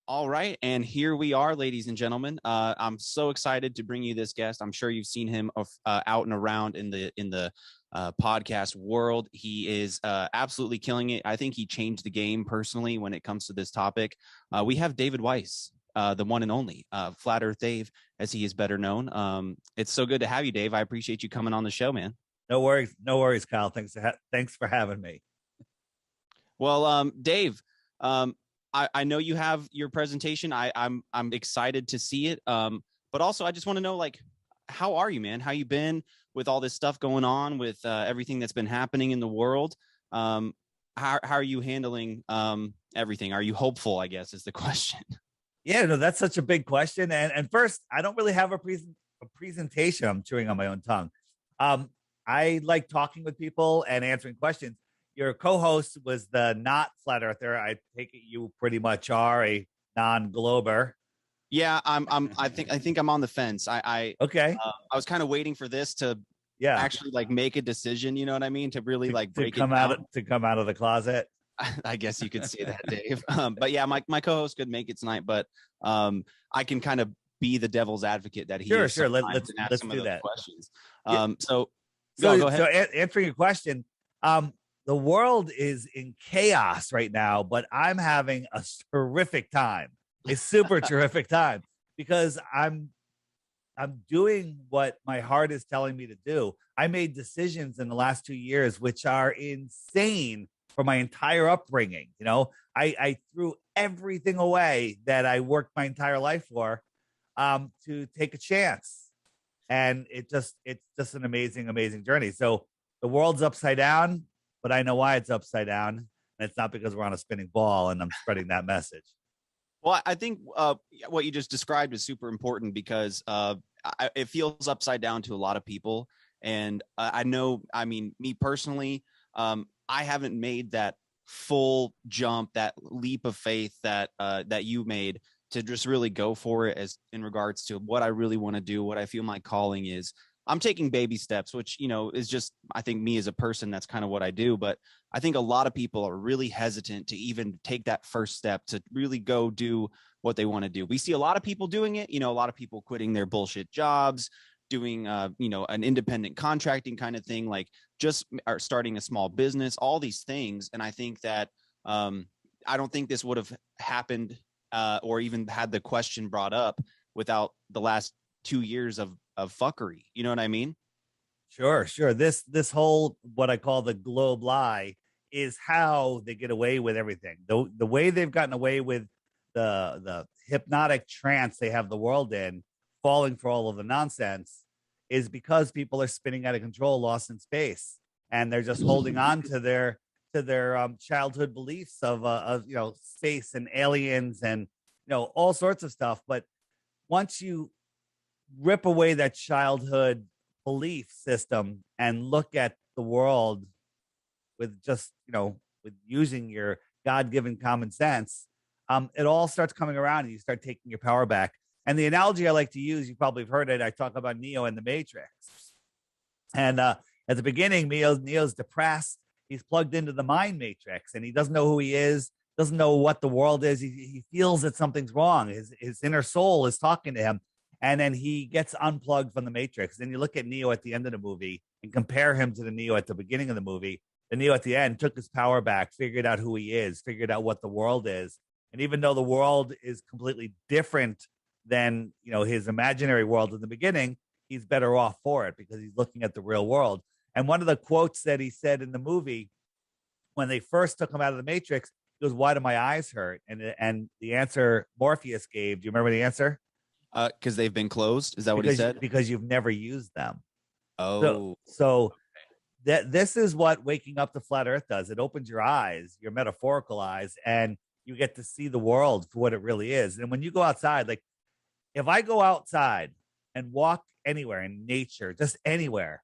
All right, and here we are, ladies and gentlemen. I'm so excited to bring you this guest. I'm sure you've seen him out and around in the podcast world. He is absolutely killing it. I think he changed the game personally when it comes to this topic. We have David Weiss, the one and only Flat Earth Dave, as he is better known. It's so good to have you, Dave. I appreciate you coming on the show, man. No worries, Kyle. Thanks for having me. Well, Dave, I know you have your presentation. I'm excited to see it. But also, I just want to know, like, how are you, man? How you been with all this stuff going on, with everything that's been happening in the world? How are you handling everything? Are you hopeful, I guess, is the question. Yeah, no, that's such a big question. And first, I don't really have a presentation. I'm chewing on my own tongue. I like talking with people and answering questions. Your co-host was the not flat earther. I take it you pretty much are a non-glober. Yeah, I think I'm on the fence. Okay. I was kind of waiting for this to actually like make a decision. You know what I mean? To really like break to come it down. out of the closet. I guess you could say that, Dave. But yeah, my co-host could make it tonight, but I can kind of be the devil's advocate that he sure. is. Let's do that. Questions. Yeah. So go ahead. So answering your question, the world is in chaos right now, but I'm having a terrific time, a super terrific time, because I'm doing what my heart is telling me to do. I made decisions in the last 2 years which are insane for my entire upbringing. You know, I threw everything away that I worked my entire life for to take a chance. And it's just an amazing journey. So the world's upside down, but I know why it's upside down. And it's not because we're on a spinning ball and I'm spreading that message. Well, I think what you just described is super important because it feels upside down to a lot of people. And I know, I mean, me personally, I haven't made that full jump, that leap of faith that you made to just really go for it as in regards to what I really want to do, what I feel my calling is. I'm taking baby steps, which, you know, is just, I think me as a person, that's kind of what I do. But I think a lot of people are really hesitant to even take that first step to really go do what they want to do. We see a lot of people doing it, you know, a lot of people quitting their bullshit jobs, doing, you know, an independent contracting kind of thing, like just are starting a small business, all these things. And I think that I don't think this would have happened or even had the question brought up without the last 2 years of fuckery. You know what I mean? Sure. This whole what I call the globe lie is how they get away with everything. The way they've gotten away with the hypnotic trance they have the world in, falling for all of the nonsense, is because people are spinning out of control, lost in space, and they're just holding on to their childhood beliefs of you know, space and aliens and, you know, all sorts of stuff. But once you rip away that childhood belief system and look at the world with just, you know, with using your God-given common sense, it all starts coming around and you start taking your power back. And the analogy I like to use, you probably have heard it, I talk about Neo and the Matrix. And at the beginning, Neo's depressed. He's plugged into the mind matrix and he doesn't know who he is, doesn't know what the world is. He feels that something's wrong. His inner soul is talking to him. And then he gets unplugged from the matrix. Then you look at Neo at the end of the movie and compare him to the Neo at the beginning of the movie. The Neo at the end took his power back, figured out who he is, figured out what the world is. And even though the world is completely different than, you know, his imaginary world in the beginning, he's better off for it because he's looking at the real world. And one of the quotes that he said in the movie, when they first took him out of the matrix, he goes, "Why do my eyes hurt?" And the answer Morpheus gave, do you remember the answer? Because they've been closed. Is that what he said? Because you've never used them. Oh, so that this is what waking up to flat Earth does. It opens your eyes, your metaphorical eyes, and you get to see the world for what it really is. And when you go outside, like if I go outside and walk anywhere in nature, just anywhere,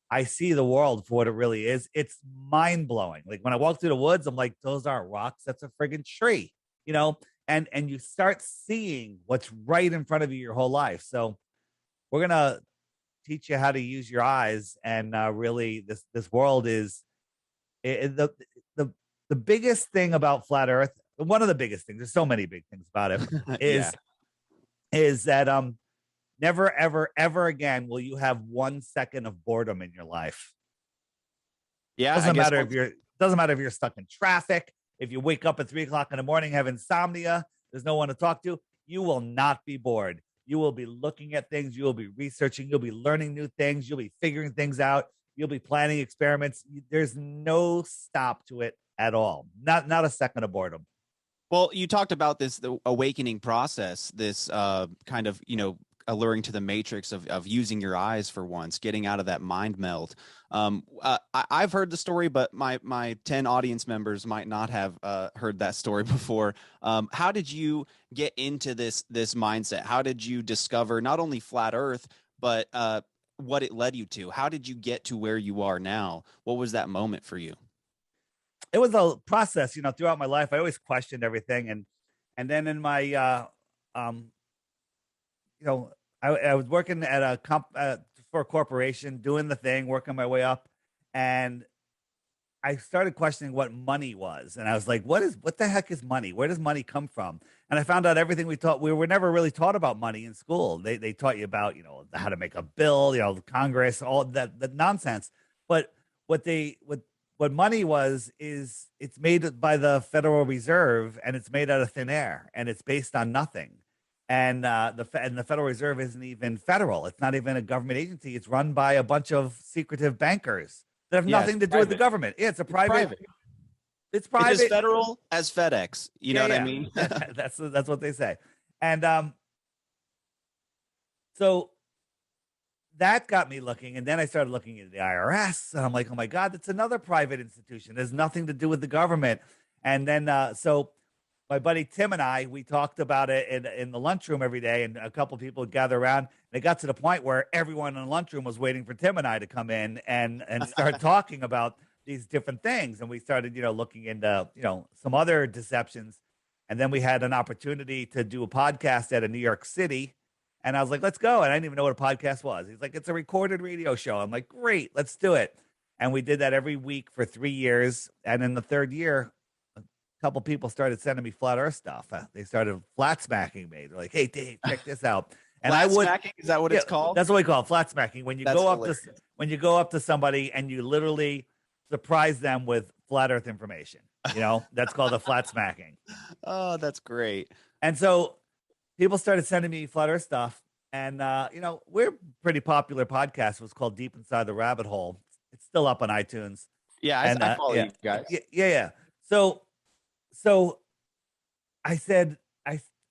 I see the world for what it really is. It's mind blowing. Like when I walk through the woods, I'm like, those aren't rocks. That's a friggin' tree, you know? And you start seeing what's right in front of you your whole life. So we're going to teach you how to use your eyes. And really this world is the biggest thing about flat Earth. one of the biggest things, there's so many big things about it, Yeah. is that never, ever, ever again will you have 1 second of boredom in your life. Yeah, I guess Doesn't matter if you're stuck in traffic, if you wake up at 3 o'clock in the morning, have insomnia, there's no one to talk to, you will not be bored. You will be looking at things, you will be researching, you'll be learning new things, you'll be figuring things out, you'll be planning experiments. There's no stop to it at all. Not a second of boredom. Well, you talked about the awakening process, this kind of, alluring to the matrix of using your eyes for once, getting out of that mind meld. I've heard the story, but my 10 audience members might not have heard that story before. How did you get into this mindset? How did you discover not only flat Earth, but what it led you to? How did you get to where you are now? What was that moment for you? It was a process, throughout my life. I always questioned everything, and then in my I was working at for a corporation, doing the thing, working my way up, and I started questioning what money was, and I was like, what the heck is money? Where does money come from? And I found out everything we were never really taught about money in school. They taught you about how to make a bill, Congress, all that nonsense. But what money is it's made by the Federal Reserve, and it's made out of thin air, and it's based on nothing. And the Federal Reserve isn't even federal. It's not even a government agency. It's run by a bunch of secretive bankers that have nothing to do with the government. Yeah, it's private. It's private. It's as federal as FedEx. You know what I mean? That's what they say. And so that got me looking. And then I started looking at the IRS. And I'm like, oh, my God, that's another private institution. There's nothing to do with the government. And then so my buddy Tim and I, we talked about it in the lunchroom every day, and a couple of people would gather around. And it got to the point where everyone in the lunchroom was waiting for Tim and I to come in and start talking about these different things. And we started, looking into, some other deceptions. And then we had an opportunity to do a podcast at a New York City. And I was like, let's go. And I didn't even know what a podcast was. He's like, it's a recorded radio show. I'm like, great, let's do it. And we did that every week for 3 years. And in the third year, couple people started sending me flat Earth stuff. They started flat smacking me. They're like, "Hey, Dave, check this out." And flat smacking, is that what it's called? That's what we call it, flat smacking. When you go up to somebody and you literally surprise them with flat Earth information, that's called a flat smacking. Oh, that's great. And so people started sending me flat Earth stuff, and we're a pretty popular podcast. It was called Deep Inside the Rabbit Hole. It's still up on iTunes. Yeah, I follow you guys. Yeah. So I said,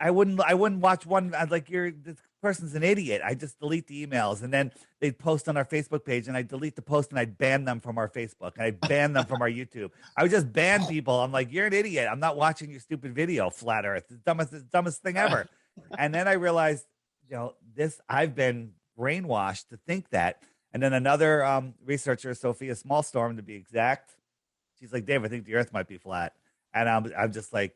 I wouldn't watch one. I was like, this person's an idiot. I just delete the emails, and then they'd post on our Facebook page, and I'd delete the post, and I'd ban them from our Facebook, and I'd ban them from our YouTube. I would just ban people. I'm like, you're an idiot. I'm not watching your stupid video, flat Earth. The dumbest thing ever. And then I realized, I've been brainwashed to think that. And then another researcher, Sophia Smallstorm, to be exact, she's like, Dave, I think the Earth might be flat. And I'm just like,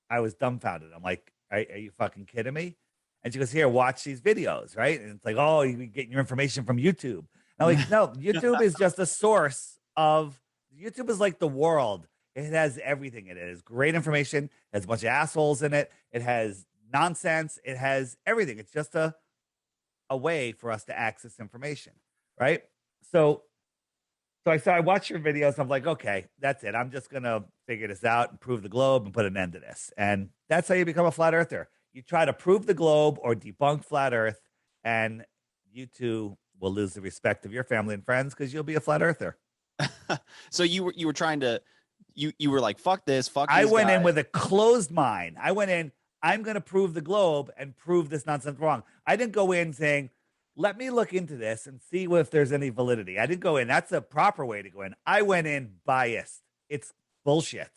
I was dumbfounded. I'm like, are you fucking kidding me? And she goes, here, watch these videos, right? And it's like, oh, you get your information from YouTube. And I'm like, no, YouTube is just a source of, YouTube is like the world. It has everything in it. It has great information. It has a bunch of assholes in it. It has nonsense. It has everything. It's just a way for us to access information, right? So I watched your videos. I'm like, okay, that's it. I'm just going to figure this out and prove the globe and put an end to this. And that's how you become a flat earther. You try to prove the globe or debunk flat Earth, and you too will lose the respect of your family and friends because you'll be a flat earther. So you were trying to, you were like, fuck this, fuck I went guys. in with a closed mind. I went in, I'm going to prove the globe and prove this nonsense wrong. I didn't go in saying, let me look into this and see if there's any validity. I didn't go in. That's a proper way to go in. I went in biased. It's bullshit.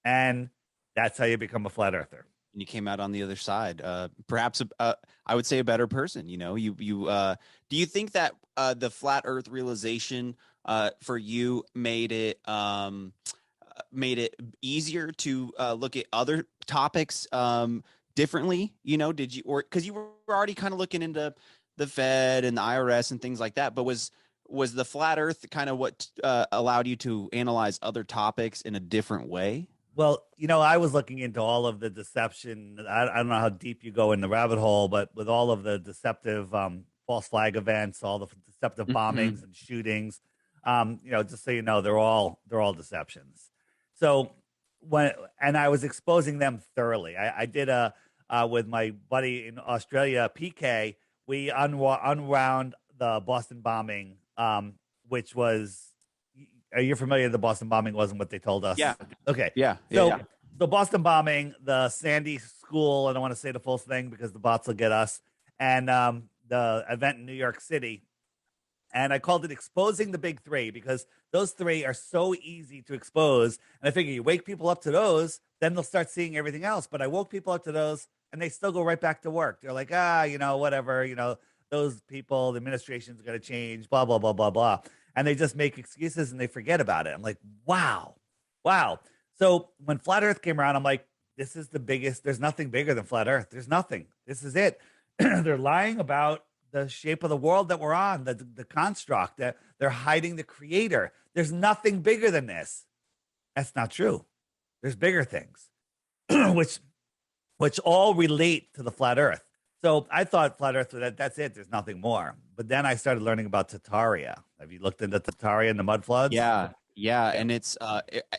And that's how you become a flat earther. And you came out on the other side. Perhaps I would say a better person. Do you think that the flat Earth realization for you made it easier to look at other topics differently? Did you, or because you were already kind of looking into the Fed and the IRS and things like that, but was the flat Earth kind of what allowed you to analyze other topics in a different way? Well, I was looking into all of the deception. I don't know how deep you go in the rabbit hole, but with all of the deceptive false flag events, all the deceptive Hmm. bombings and shootings, just so you know, they're all deceptions. So when and I was exposing them thoroughly. I did a with my buddy in Australia, PK. We unwound the Boston bombing, which was. Are you familiar? The Boston bombing wasn't what they told Yeah, us. Okay. yeah, yeah, So yeah. the Boston bombing, the Sandy School, I don't want to say the full thing because the bots will get us, and the event in New York City. And I called it exposing the big three because those three are so easy to expose. And I figure you wake people up to those, then they'll start seeing everything else. But I woke people up to those and they still go right back to work. They're like, whatever, those people, the administration's going to change, blah, blah, blah, blah, blah. And they just make excuses and they forget about it. I'm like, wow, wow. So when Flat Earth came around, I'm like, this is the biggest. There's nothing bigger than Flat Earth. There's nothing. This is it. They're lying about the shape of the world that we're on, the construct, that they're hiding the creator. There's nothing bigger than this. That's not true. There's bigger things, which all relate to the flat earth. So I thought flat earth, that's it. There's nothing more. But then I started learning about Tataria. Have you looked into Tataria and the mud floods? Yeah, yeah, Yeah. and it's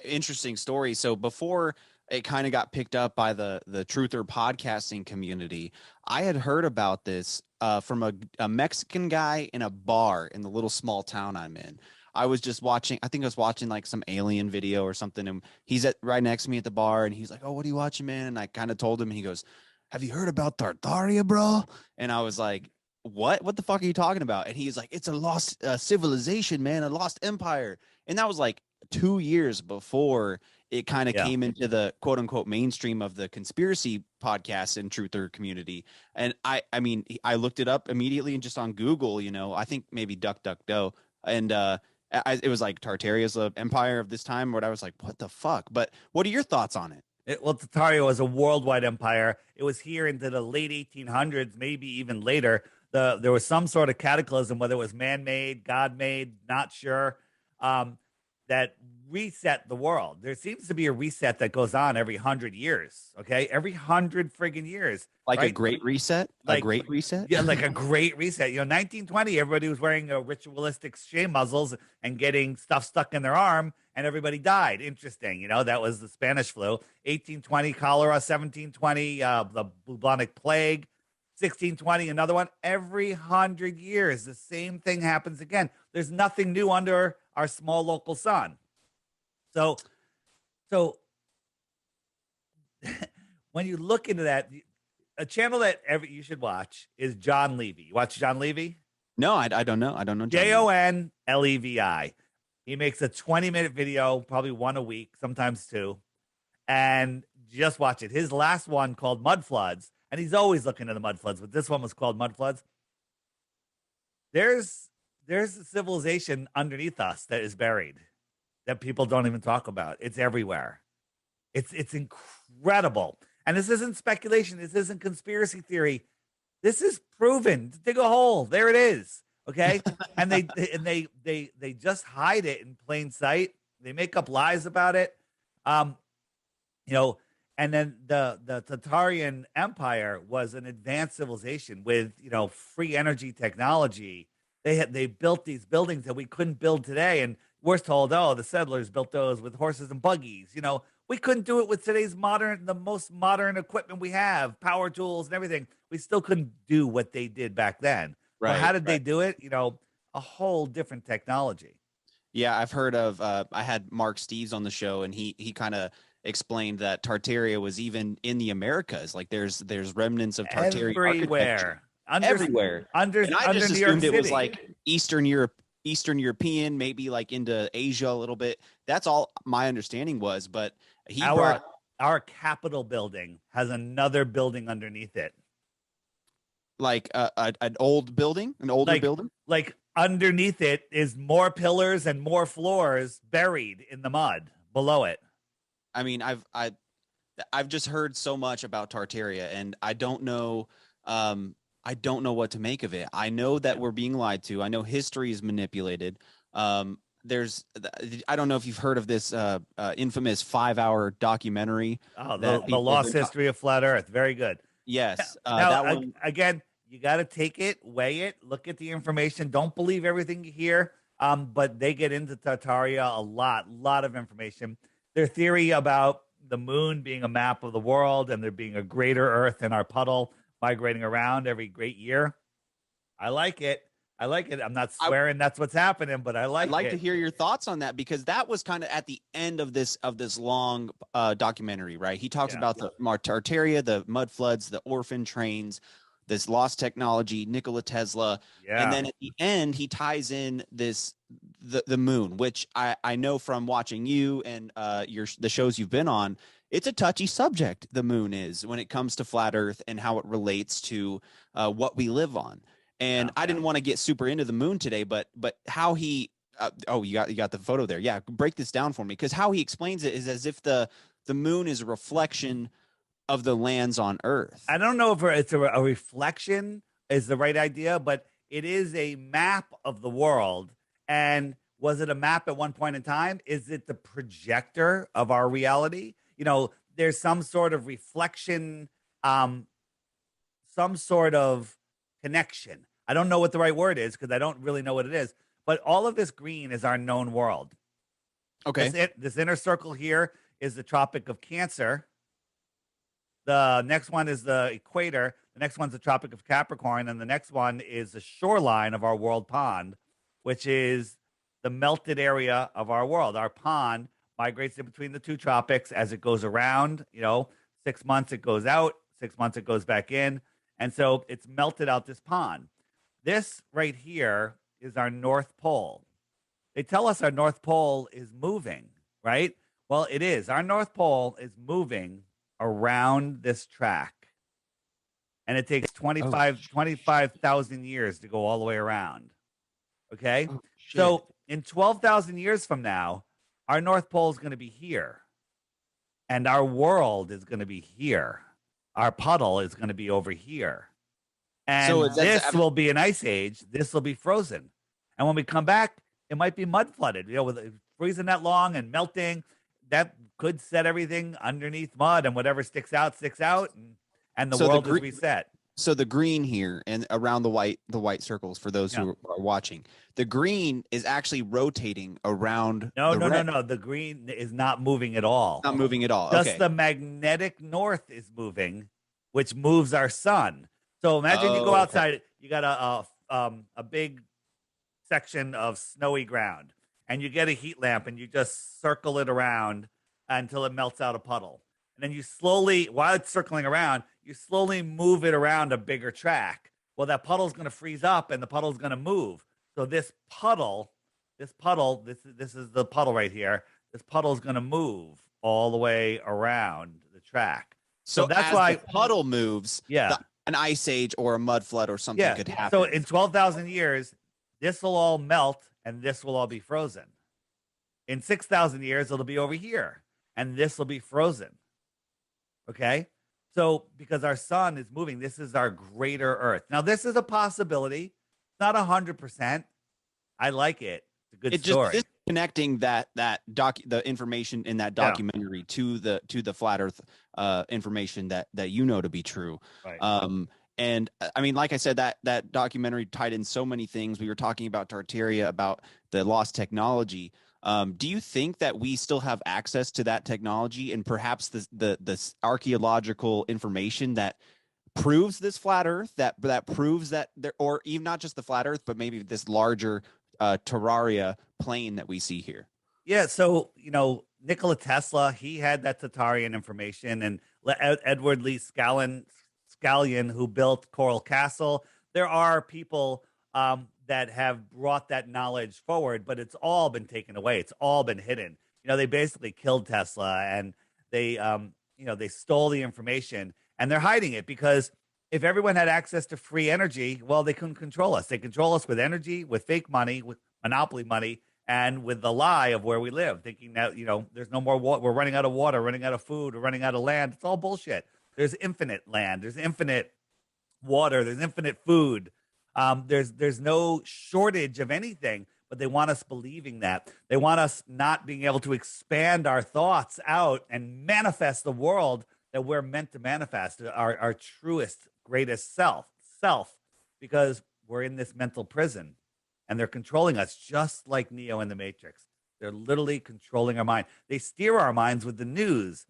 interesting story. So before it kind of got picked up by the truther podcasting community, I had heard about this from a Mexican guy in a bar in the little small town I'm in. I was just watching, I think I was watching like some alien video or something, and he's at right next to me at the bar, and he's like, "Oh, what are you watching, man?" And I kind of told him, and he goes, "Have you heard about Tartaria, bro?" And I was like, what the fuck are you talking about? And he's like, it's a lost civilization, man, a lost empire. And that was like 2 years before it kind of Yeah. came into the quote unquote mainstream of the conspiracy podcasts and truther community. And I mean, I looked it up immediately and just on Google, I think maybe DuckDuckGo, and it was like Tartaria's the empire of this time. What I was like, what the fuck? But what are your thoughts on it? Well, Tataria was a worldwide empire. It was here into the late 1800s, maybe even later. There was some sort of cataclysm, whether it was man-made, God-made, not sure, um, that reset the world. There seems to be a reset that goes on every 100 years. Okay, every 100 friggin' years, Like a right? great reset? A Like, great reset? yeah, like a great reset. 1920, everybody was wearing ritualistic shame muzzles and getting stuff stuck in their arm, and everybody died. Interesting. That was the Spanish flu. 1820, cholera. 1720, the bubonic plague. 1620, another one. Every 100 years, the same thing happens again. There's nothing new under our small local sun. So, so when you look into that, a channel that you should watch is John Levy. You watch John Levy? No, I don't know. I don't know John Lee. JONLEVI. He makes a 20-minute video, probably one a week, sometimes two. And just watch it. His last one called Mud Floods, and he's always looking at the mud floods, but this one was called Mud Floods. There's a civilization underneath us that is buried that people don't even talk about. It's everywhere. It's incredible. And this isn't speculation. This isn't conspiracy theory. This is proven. Dig a hole. There it is. Okay. And they just hide it in plain sight. They make up lies about it. Um, you know, and then the Tatarian Empire was an advanced civilization with free energy technology. They built these buildings that we couldn't build today, and we're told, oh, the settlers built those with horses and buggies. We couldn't do it with the most modern equipment we have, power tools and everything. We still couldn't do what they did back then. Well, how Right, did they right. do it? A whole different technology. Yeah, I've heard of I had Mark Steves on the show, and he kind of explained that Tartaria was even in the Americas. Like there's remnants of Tartarian architecture Everywhere, everywhere. And I under just New York assumed it was City. like Eastern European, maybe like into Asia a little bit. That's all my understanding was, but he Our brought our Capitol building has another building underneath it. like an old building, an older Like building. like underneath it is more pillars and more floors buried in the mud below it. I mean, I've just heard so much about Tartaria, and I don't know what to make of it. I know that Yeah. we're being lied to. I know history is manipulated. Um, there's I don't know if you've heard of this infamous 5-hour documentary Oh, that the people have lost been history of flat Earth. Very good. yes, Now, that one. again, you got to take it, weigh it, look at the information. Don't believe everything you hear. But they get into Tartaria a lot of information. Their theory about the moon being a map of the world and there being a greater Earth in our puddle migrating around every great year. I like it. I like it. I'm not swearing that's what's happening, but I I'd like like to it. hear your thoughts on that because that was kind of at the end of this long documentary, right? He talks Yeah. about the Tartaria, the mud floods, the orphan trains, this lost technology, Nikola Tesla, and Yeah. then at the end he ties in this the moon, which I know from watching you and the shows you've been on. It's a touchy subject. The moon is when it comes to flat Earth and how it relates to what we live on. And Yeah. I didn't want to get super into the moon today, but how he oh you got the photo there. Yeah, break this down for me because how he explains it is as if the moon is a reflection of the lands on Earth. I don't know if it's a reflection is the right idea, but it is a map of the world. And was it a map at one point in time? Is it the projector of our reality? There's some sort of reflection, some sort of connection. I don't know what the right word is because I don't really know what it is. But all of this green is our known world. Okay. This inner circle here is the Tropic of Cancer. The next one is the equator. The next one's the Tropic of Capricorn. And the next one is the shoreline of our world pond, which is the melted area of our world. Our pond migrates in between the two tropics as it goes around. 6 months it goes out, 6 months it goes back in. And so it's melted out this pond. This right here is our North Pole. They tell us our North Pole is moving, right? Well, it is. Our North Pole is moving around this track. And it takes 25,000 years to go all the way around. Okay? Oh, so in 12,000 years from now, our North Pole is going to be here. And our world is going to be here. Our puddle is going to be over here. And so this will be an ice age. This will be frozen. And when we come back, it might be mud flooded, with it freezing that long and melting. That could set everything underneath mud, and whatever sticks out, and the world is reset. So the green here and around the white circles for those who are watching, the green is actually rotating around. No. The green is not moving at all. Not moving at all. Just the magnetic north is moving, which moves our sun. So imagine you go outside, you got a big section of snowy ground, and you get a heat lamp and you just circle it around until it melts out a puddle. And then you slowly, while it's circling around, you slowly move it around a bigger track. Well, that puddle's going to freeze up and the puddle's going to move. So this is the puddle right here. This puddle's going to move all the way around the track. So that's why the puddle moves. Yeah. An ice age or a mud flood or something could happen. So in 12,000 years, this will all melt and this will all be frozen. In 6,000 years, it'll be over here and this will be frozen. Okay? So because our sun is moving, this is our greater Earth. Now, this is a possibility. It's not 100%. I like it. It's a good story. Just connecting the information in that documentary to the flat Earth information that to be true. Right. And I mean, like I said, that documentary tied in so many things. We were talking about Tartaria, about the lost technology. Do you think that we still have access to that technology and perhaps the archaeological information that proves this flat Earth, that proves that there, or even not just the flat Earth, but maybe this larger Terraria plane that we see here? Yeah. So, Nikola Tesla, he had that Tartarian information, and Edward Lee Scallion, who built Coral Castle. There are people that have brought that knowledge forward, but it's all been taken away. It's all been hidden. They basically killed Tesla, and they stole the information, and they're hiding it because if everyone had access to free energy, well, they couldn't control us. They control us with energy, with fake money, with monopoly money, and with the lie of where we live, thinking that, there's no more water. We're running out of water, running out of food, we're running out of land. It's all bullshit. There's infinite land. There's infinite water. There's infinite food. There's no shortage of anything, but they want us believing that. They want us not being able to expand our thoughts out and manifest the world that we're meant to manifest, our truest, greatest self, because we're in this mental prison and they're controlling us just like Neo in the Matrix. They're literally controlling our mind. They steer our minds with the news,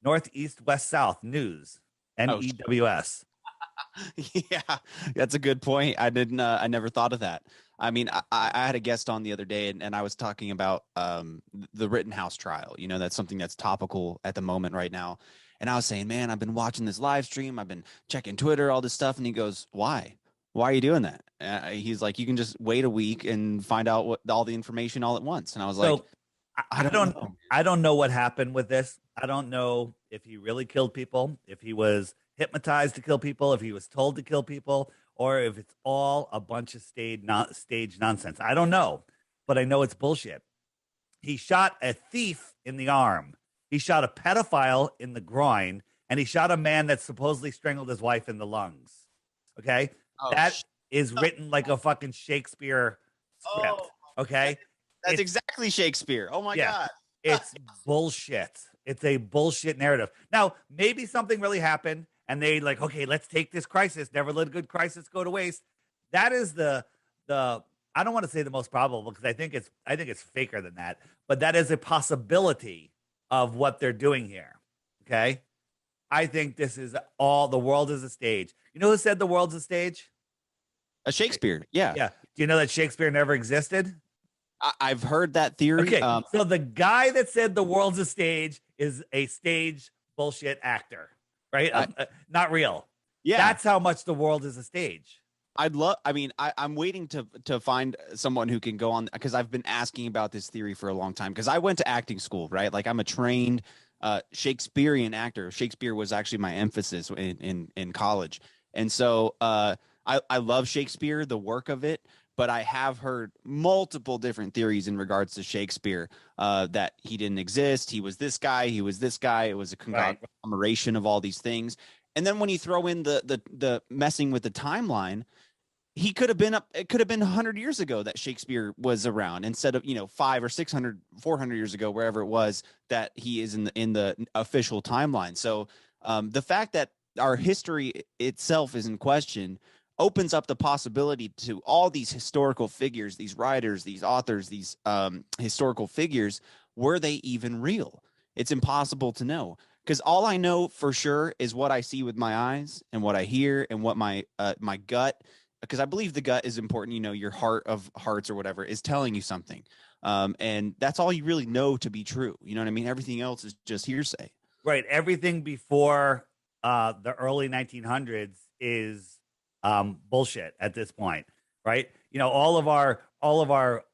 north, east, west, south, news, NEWS. Yeah, that's a good point. I never thought of that. I mean, I had a guest on the other day, and I was talking about the Rittenhouse trial. You know, that's something that's topical at the moment right now. And I was saying, man, I've been watching this live stream. I've been checking Twitter, all this stuff. And he goes, why? Why are you doing that? He's like, you can just wait a week and find out all the information all at once. And I was like, I don't know. I don't know what happened with this. I don't know if he really killed people, if he was hypnotized to kill people, if he was told to kill people, or if it's all a bunch of stage nonsense. I don't know, but I know it's bullshit. He shot a thief in the arm. He shot a pedophile in the groin, and he shot a man that supposedly strangled his wife in the lungs. Okay? That is written like a fucking Shakespeare script. Okay? That's exactly Shakespeare. Oh my God. It's bullshit. It's a bullshit narrative. Now, maybe something really happened and they like, okay, let's take this crisis. Never let a good crisis go to waste. That is the I don't want to say the most probable because I think it's faker than that, but that is a possibility of what they're doing here. Okay? I think this is all the world is a stage. You know who said the world's a stage? Shakespeare. Yeah. Yeah. Do you know that Shakespeare never existed? I've heard that theory. Okay, so the guy that said the world's a stage is a stage bullshit actor, right? Not real. Yeah, that's how much the world is a stage. I'm waiting to find someone who can go on because I've been asking about this theory for a long time because I went to acting school, right? Like I'm a trained Shakespearean actor. Shakespeare was actually my emphasis in college, and so I love Shakespeare, the work of it. But I have heard multiple different theories in regards to Shakespeare that he didn't exist. He was this guy. He was this guy. It was a conglomeration of all these things. And then when you throw in the messing with the timeline, he could have been it could have been 100 years ago that Shakespeare was around instead of 500 or 600, 400 years ago, wherever it was that he is in the official timeline. So the fact that our history itself is in question opens up the possibility to all these historical figures, these writers, these authors, these historical figures. Were they even real? It's impossible to know because all I know for sure is what I see with my eyes and what I hear and what my gut, because I believe the gut is important. Your heart of hearts or whatever is telling you something. And that's all you really know to be true. You know what I mean? Everything else is just hearsay. Right. Everything before the early 1900s is bullshit at this point, right? All of our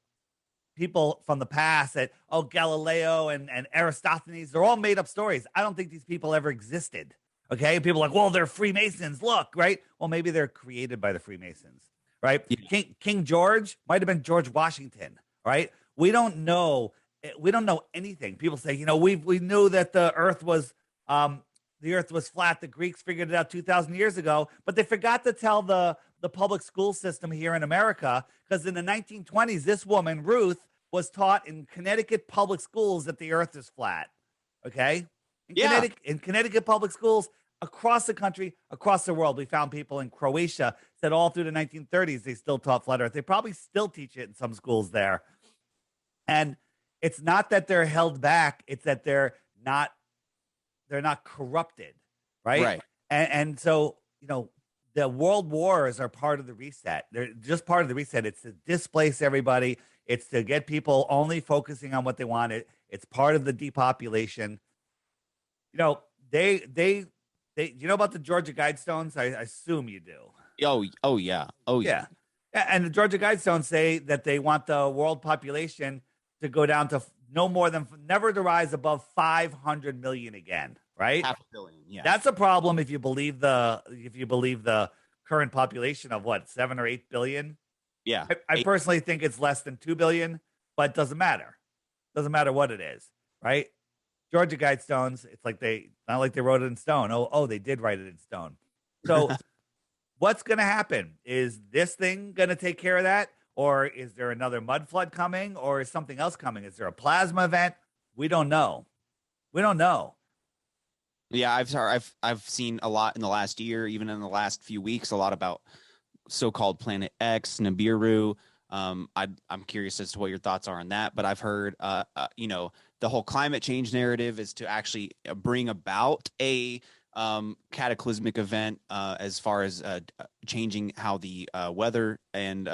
people from the past that Galileo and Aristophanes, they're all made up stories. I don't think these people ever existed. Okay, people are like, well, they're Freemasons. Look, right? Well, maybe they're created by the Freemasons, right? Yeah. King George might have been George Washington, right? We don't know. We don't know anything. People say, we knew that the Earth was flat. The Greeks figured it out 2,000 years ago, but they forgot to tell the public school system here in America because in the 1920s, this woman, Ruth, was taught in Connecticut public schools that the Earth is flat. Okay? In Connecticut public schools across the country, across the world. We found people in Croatia that all through the 1930s, they still taught flat Earth. They probably still teach it in some schools there. And it's not that they're held back. It's that they're not corrupted, right? Right. And so, the world wars are part of the reset. They're just part of the reset. It's to displace everybody. It's to get people only focusing on what they want. It's part of the depopulation. They you know about the Georgia Guidestones? I assume you do. Oh yeah. And the Georgia Guidestones say that they want the world population to go down to never to rise above 500 million again, right? 500 million, yeah. That's a problem if you believe the current population of 7 or 8 billion. Yeah. I personally think it's less than 2 billion, but it doesn't matter. Doesn't matter what it is, right? Georgia Guidestones, it's like not like they wrote it in stone. Oh, they did write it in stone. So what's going to happen? Is this thing going to take care of that? or is there another mud flood coming, or is something else coming? Is there a plasma event? We don't know. We don't know. Yeah, I've seen a lot in the last year, even in the last few weeks, a lot about so-called Planet X, Nibiru. I'm curious as to what your thoughts are on that, but I've heard, the whole climate change narrative is to actually bring about a cataclysmic event as far as changing how the weather and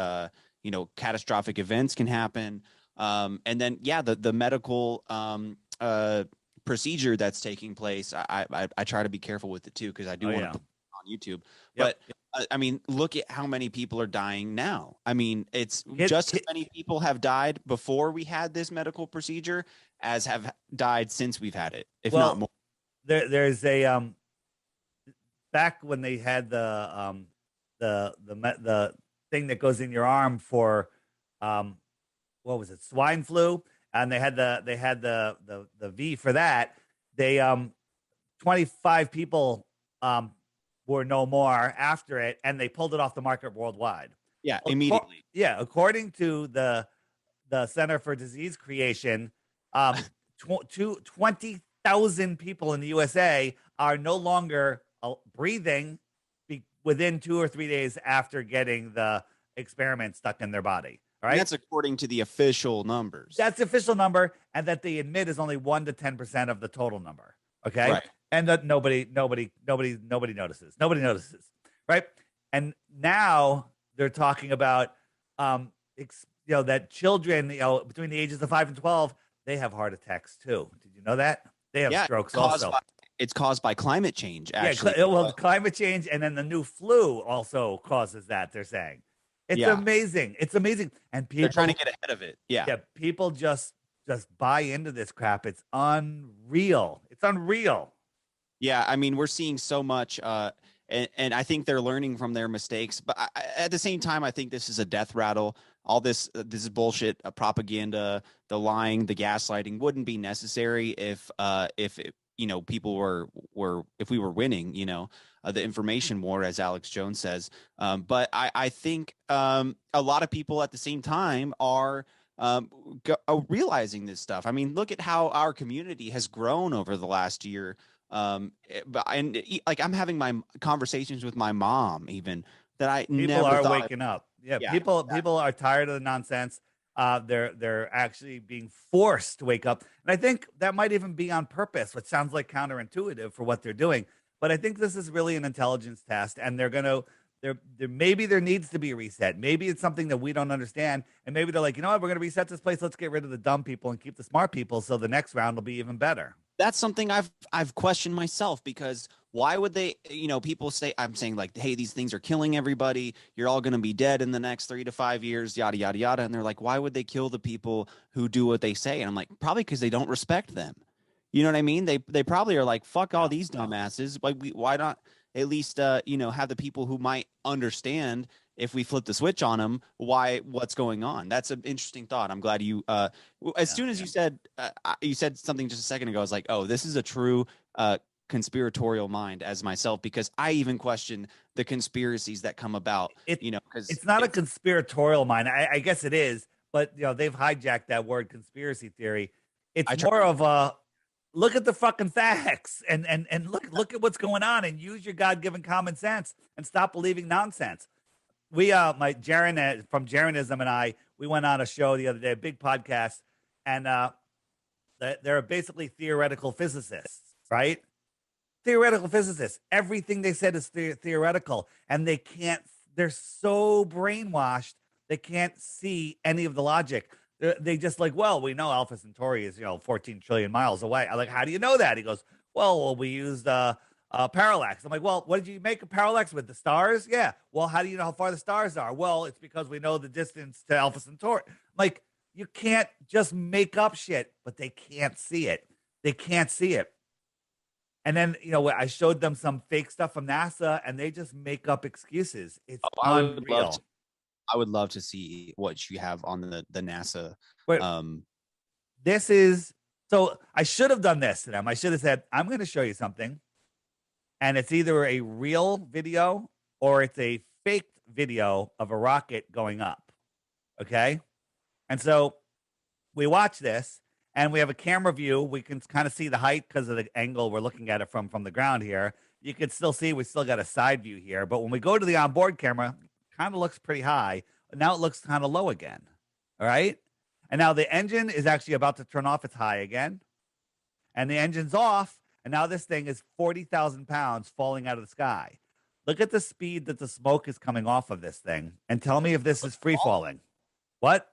catastrophic events can happen. And then, yeah, the medical procedure that's taking place. I try to be careful with it too, because I do want to put it on YouTube. Yep. But I mean, look at how many people are dying now. I mean, it's just as many people have died before we had this medical procedure as have died since we've had it, if not more. There's a back when they had the thing that goes in your arm for what was it, swine flu, and they had the V for that. They 25 people were no more after it, and they pulled it off the market worldwide. Yeah, immediately. Yeah, according to the Center for Disease Creation, 20,000 people in the USA are no longer breathing within 2 or 3 days after getting the experiment stuck in their body. All right, and that's according to the official numbers. That's the official number, and that they admit is only 1 to 10% of the total number. Okay, right. And that nobody notices. Nobody notices, right? And now they're talking about, that children, between the ages of 5 and 12, they have heart attacks too. Did you know that? They have strokes also. It's caused by climate change, actually. Yeah, well, climate change, and then the new flu also causes that, they're saying. It's amazing. It's amazing. And people, they're trying to get ahead of it. Yeah. Yeah, people just buy into this crap. It's unreal. It's unreal. Yeah, I mean, we're seeing so much, and I think they're learning from their mistakes. But at the same time, I think this is a death rattle. All this is bullshit, propaganda, the lying, the gaslighting wouldn't be necessary if people were if we were winning, the information war, as Alex Jones says. But I think a lot of people at the same time are realizing this stuff. I mean, look at how our community has grown over the last year. I'm having my conversations with my mom, even that people are waking up. Yeah, people are tired of the nonsense. They're actually being forced to wake up, and I think that might even be on purpose, which sounds like counterintuitive for what they're doing. But I think this is really an intelligence test, and maybe there needs to be a reset. Maybe it's something that we don't understand, and maybe they're like, you know what, we're going to reset this place. Let's get rid of the dumb people and keep the smart people, so the next round will be even better. That's something I've questioned myself, because why would they, people say, I'm saying like, hey, these things are killing everybody. You're all going to be dead in the next 3 to 5 years, yada, yada, yada. And they're like, why would they kill the people who do what they say? And I'm like, probably because they don't respect them. You know what I mean? They probably are like, fuck all these dumbasses. Why not at least, have the people who might understand if we flip the switch on them, what's going on? That's an interesting thought. I'm glad you, soon as you said something just a second ago, I was like, oh, this is a true conspiratorial mind as myself, because I even question the conspiracies that come about, because it's not a conspiratorial mind. I guess it is, but they've hijacked that word conspiracy theory. It's more of a look at the fucking facts and look at what's going on and use your God-given common sense and stop believing nonsense. We, Jaron from Jaronism and I, we went on a show the other day, a big podcast, and they're basically theoretical physicists, right? Theoretical physicists. Everything they said is theoretical, and they're so brainwashed, they can't see any of the logic. They just like, well, we know Alpha Centauri is, 14 trillion miles away. I'm like, how do you know that? He goes, well, we used parallax. I'm like, well, what did you make a parallax with? The stars? Yeah. Well, how do you know how far the stars are? Well, it's because we know the distance to Alpha Centauri. Like, you can't just make up shit, but they can't see it. They can't see it. And then, I showed them some fake stuff from NASA, and they just make up excuses. It's unreal. I would love to see what you have on the NASA. Wait, this is, so I should have done this to them. I should have said, I'm going to show you something. And it's either a real video or it's a fake video of a rocket going up. Okay. And so we watch this and we have a camera view. We can kind of see the height because of the angle we're looking at it from the ground here. You can still see we still got a side view here. But when we go to the onboard camera, it kind of looks pretty high. Now it looks kind of low again. All right. And now the engine is actually about to turn off its high again. And the engine's off. And now this thing is 40,000 pounds falling out of the sky. Look at the speed that the smoke is coming off of this thing and tell me if this is free falling. What?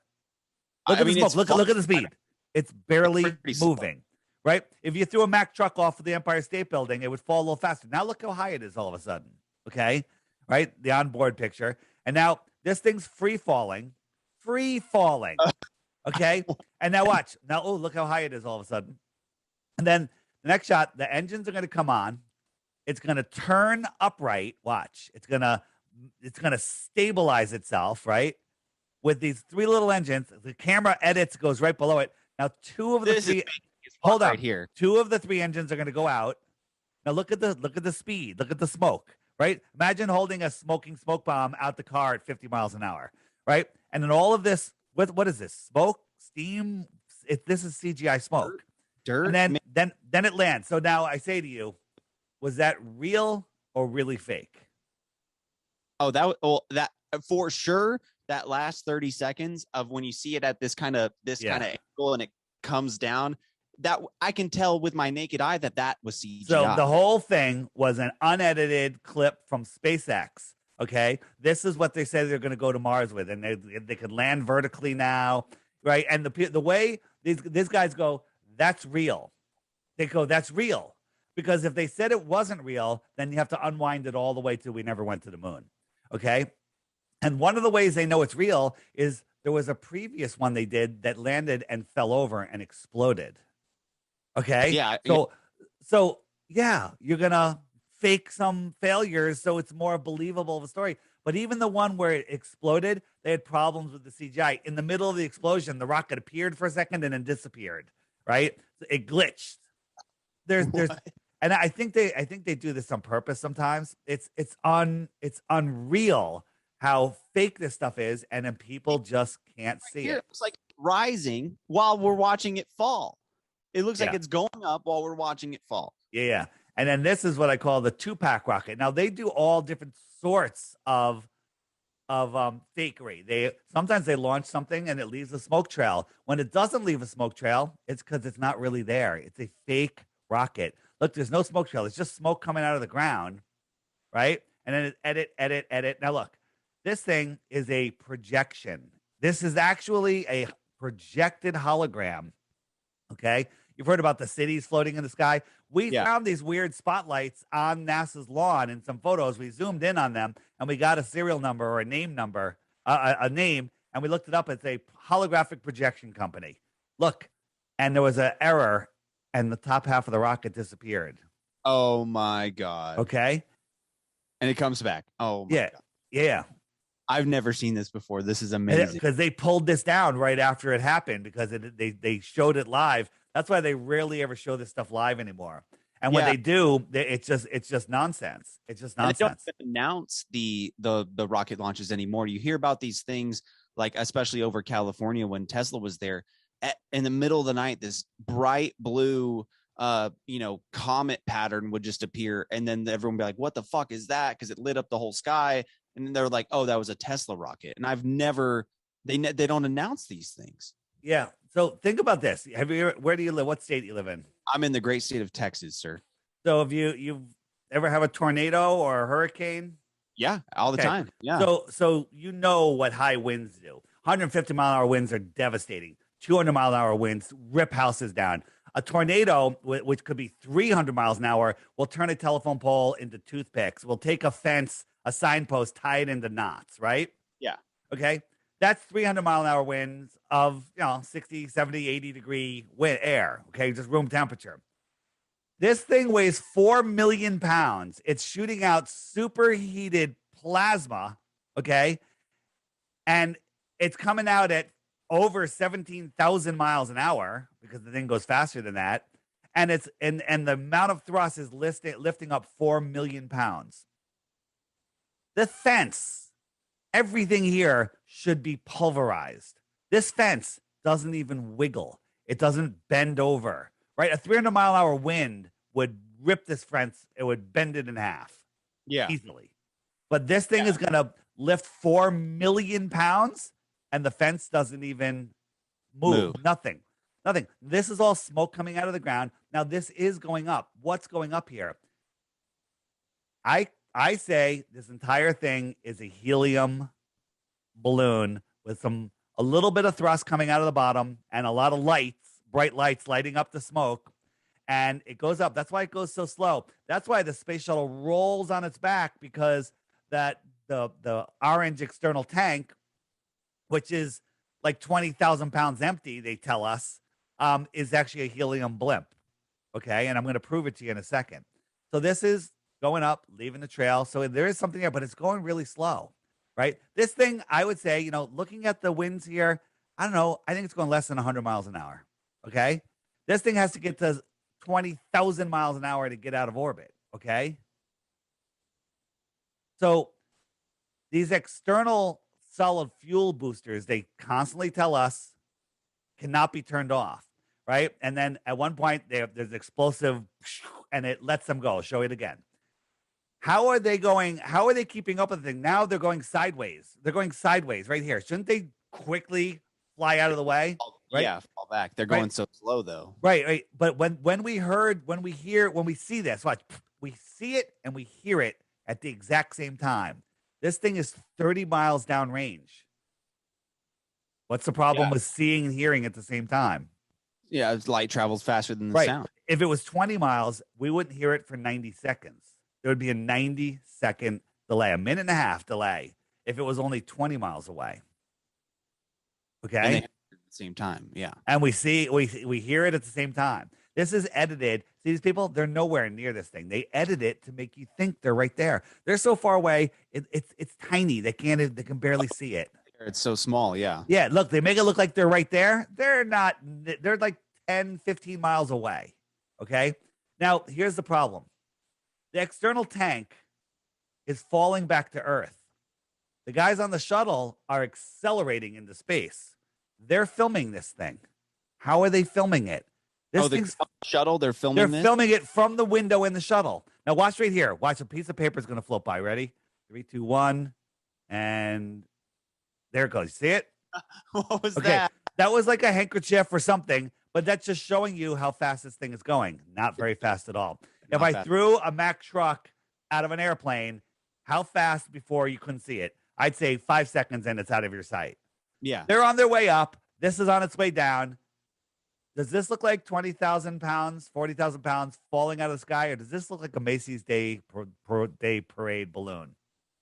Look at the smoke. Look at the speed. It's barely moving, right? If you threw a Mack truck off of the Empire State Building, it would fall a little faster. Now look how high it is all of a sudden, okay? Right? The onboard picture. And now this thing's free falling, okay? And now watch. Now, oh, look how high it is all of a sudden. And then the next shot, the engines are going to come on. It's going to turn upright. Watch. It's going to stabilize itself, right? With these three little engines. The camera edits, goes right below it. Now, two of the three, hold on right here. Two of the three engines are going to go out. Now look at the speed. Look at the smoke, right? Imagine holding a smoking smoke bomb out the car at 50 miles an hour, right? And then all of this, what is this? Smoke, steam. This is CGI smoke. Dirt. And then it lands. So now I say to you, was that real or really fake? Oh, that for sure. That last 30 seconds of when you see it at this kind of angle and it comes down, that I can tell with my naked eye that was CGI. So the whole thing was an unedited clip from SpaceX. Okay, this is what they say they're going to go to Mars with, and they could land vertically now, right? And the way these guys go, that's real. They go, that's real, because if they said it wasn't real, then you have to unwind it all the way to we never went to the moon. Okay. And one of the ways they know it's real is there was a previous one they did that landed and fell over and exploded. Okay. Yeah. So yeah, you're going to fake some failures so it's more believable of a story. But even the one where it exploded, they had problems with the CGI. In the middle of the explosion, the rocket appeared for a second and then disappeared, right? It glitched. There's and I think they do this on purpose sometimes. It's unreal how fake this stuff is, and then people just can't see it. It's like rising while we're watching it fall. It looks like it's going up while we're watching it fall. Yeah. And then this is what I call the 2-pack rocket. Now they do all different sorts of fakery. Sometimes they launch something and it leaves a smoke trail. When it doesn't leave a smoke trail, it's because it's not really there. It's a fake rocket. Look, there's no smoke trail. It's just smoke coming out of the ground, right? And then it edit. Now look. This thing is a projection. This is actually a projected hologram. Okay. You've heard about the cities floating in the sky. We found these weird spotlights on NASA's lawn in some photos. We zoomed in on them and we got a serial number or a name, and we looked it up. It's a holographic projection company. Look, and there was an error and the top half of the rocket disappeared. Oh my God. Okay. And it comes back. Oh my God. Yeah. I've never seen this before. This is amazing. Because they pulled this down right after it happened because they showed it live. That's why they rarely ever show this stuff live anymore. And when they do, it's just nonsense. It's just nonsense. And they don't announce the rocket launches anymore. You hear about these things, like especially over California when Tesla was there. In the middle of the night, this bright blue comet pattern would just appear, and then everyone would be like, what the fuck is that? Because it lit up the whole sky. And then they're like, oh, that was a Tesla rocket. And I've never, they don't announce these things. Yeah. So think about this. Where do you live? What state do you live in? I'm in the great state of Texas, sir. So have you've ever have a tornado or a hurricane? Yeah, all the time. Yeah. So you know what high winds do. 150-mile-an-hour winds are devastating. 200-mile-an-hour winds rip houses down. A tornado, which could be 300 miles an hour, will turn a telephone pole into toothpicks. Will take a fence, a signpost, tie it into knots, right? Yeah. Okay. That's 300-mile-an-hour winds of 60, 70, 80 degree wind air. Okay, just room temperature. This thing weighs 4 million pounds. It's shooting out superheated plasma. Okay, and it's coming out at over 17,000 miles an hour because the thing goes faster than that. And it's and the amount of thrust is lifting up 4 million pounds. The fence, everything here should be pulverized. This fence doesn't even wiggle. It doesn't bend over, right? A 300-mile-an-hour wind would rip this fence. It would bend it in half easily. But this thing is going to lift 4 million pounds, and the fence doesn't even move. Nothing. This is all smoke coming out of the ground. Now, this is going up. What's going up here? I say this entire thing is a helium balloon with a little bit of thrust coming out of the bottom and a lot of lights, bright lights lighting up the smoke. And it goes up. That's why it goes so slow. That's why the space shuttle rolls on its back, because that the orange external tank, which is like 20,000 pounds empty, they tell us, is actually a helium blimp. Okay. And I'm going to prove it to you in a second. So this is going up, leaving the trail. So there is something there, but it's going really slow, right? This thing, I would say, looking at the winds here, I don't know. I think it's going less than 100 miles an hour. Okay. This thing has to get to 20,000 miles an hour to get out of orbit. Okay. So these external solid fuel boosters, they constantly tell us cannot be turned off. Right. And then at one point there's explosive and it lets them go. I'll show it again. How are they going? How are they keeping up with the thing? Now they're going sideways. They're going sideways right here. Shouldn't they quickly fly out of the way? Right? Yeah, fall back. They're going so slow though. Right. But when we see this, watch, we see it and we hear it at the exact same time. This thing is 30 miles downrange. What's the problem with seeing and hearing at the same time? Yeah, light travels faster than the sound. If it was 20 miles, we wouldn't hear it for 90 seconds. There would be a 90-second delay, a minute and a half delay, if it was only 20 miles away. Okay. At the same time. Yeah. And we hear it at the same time. This is edited. See, these people, they're nowhere near this thing. They edit it to make you think they're right there. They're so far away. It's tiny. They can barely see it. It's so small. Yeah. Yeah. Look, they make it look like they're right there. They're not. They're like 10, 15 miles away. Okay. Now, here's the problem. The external tank is falling back to Earth. The guys on the shuttle are accelerating into space. They're filming this thing. How are they filming it? The shuttle, they're filming it from the window in the shuttle. Now watch right here. Watch, a piece of paper is going to float by. Ready? 3, 2, 1. And there it goes. See it? What was that? That was like a handkerchief or something, but that's just showing you how fast this thing is going. Not very fast at all. If I threw a Mack truck out of an airplane, how fast before you couldn't see it? I'd say 5 seconds and it's out of your sight. Yeah. They're on their way up. This is on its way down. Does this look like 20,000 pounds, 40,000 pounds falling out of the sky? Or does this look like a Macy's Day Parade balloon?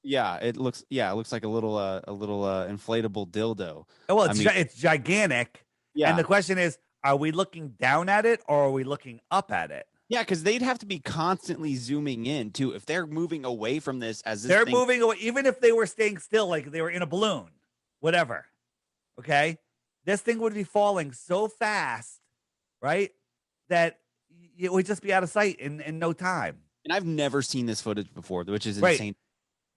Yeah, it looks like a little inflatable dildo. Well, it's gigantic. Yeah. And the question is, are we looking down at it or are we looking up at it? Yeah, because they'd have to be constantly zooming in too. If they're moving away from this, moving away, even if they were staying still, like they were in a balloon, whatever. Okay, this thing would be falling so fast, right, that it would just be out of sight in no time. And I've never seen this footage before, which is insane.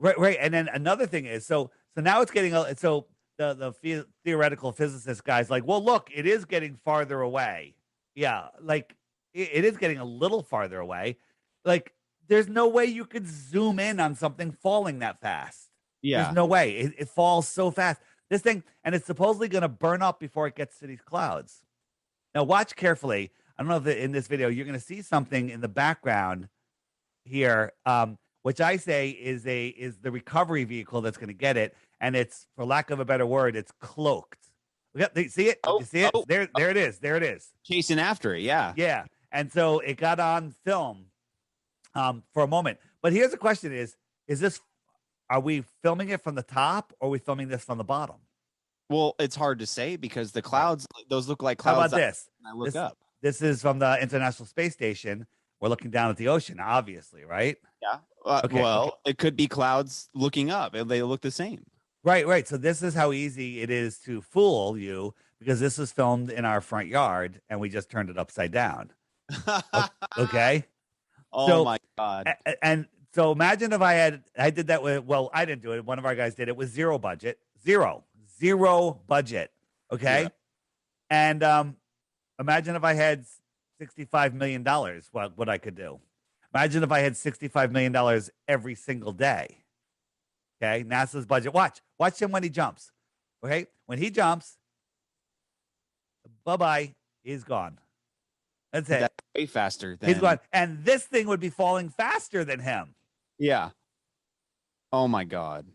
Right. And then another thing is, so now it's getting so the theoretical physicist guy's like, well, look, it is getting farther away. Yeah, like. It is getting a little farther away. Like, there's no way you could zoom in on something falling that fast. Yeah. There's no way. It falls so fast. This thing, and it's supposedly going to burn up before it gets to these clouds. Now, watch carefully. I don't know if in this video, you're going to see something in the background here, which I say is the recovery vehicle that's going to get it. And it's, for lack of a better word, it's cloaked. See it? You see it? There it is. There it is. Chasing after it. Yeah. Yeah. And so it got on film for a moment. But here's the question are we filming it from the top or are we filming this from the bottom? Well, it's hard to say because the clouds, those look like clouds. How about this? I look up. This is from the International Space Station. We're looking down at the ocean, obviously, right? Yeah. It could be clouds looking up. They look the same. Right. So this is how easy it is to fool you because this was filmed in our front yard and we just turned it upside down. Okay. My God. And so imagine if I did that with, well, I didn't do it. One of our guys did it with zero budget, zero zero budget. Okay. Yeah. And imagine if I had $65 million, what I could do. Imagine if I had $65 million every single day. Okay. NASA's budget. Watch him when he jumps. Okay. When he jumps, bye-bye, he's gone. That's it. That's way faster He's than. gone. And this thing would be falling faster than him. Yeah. Oh my God.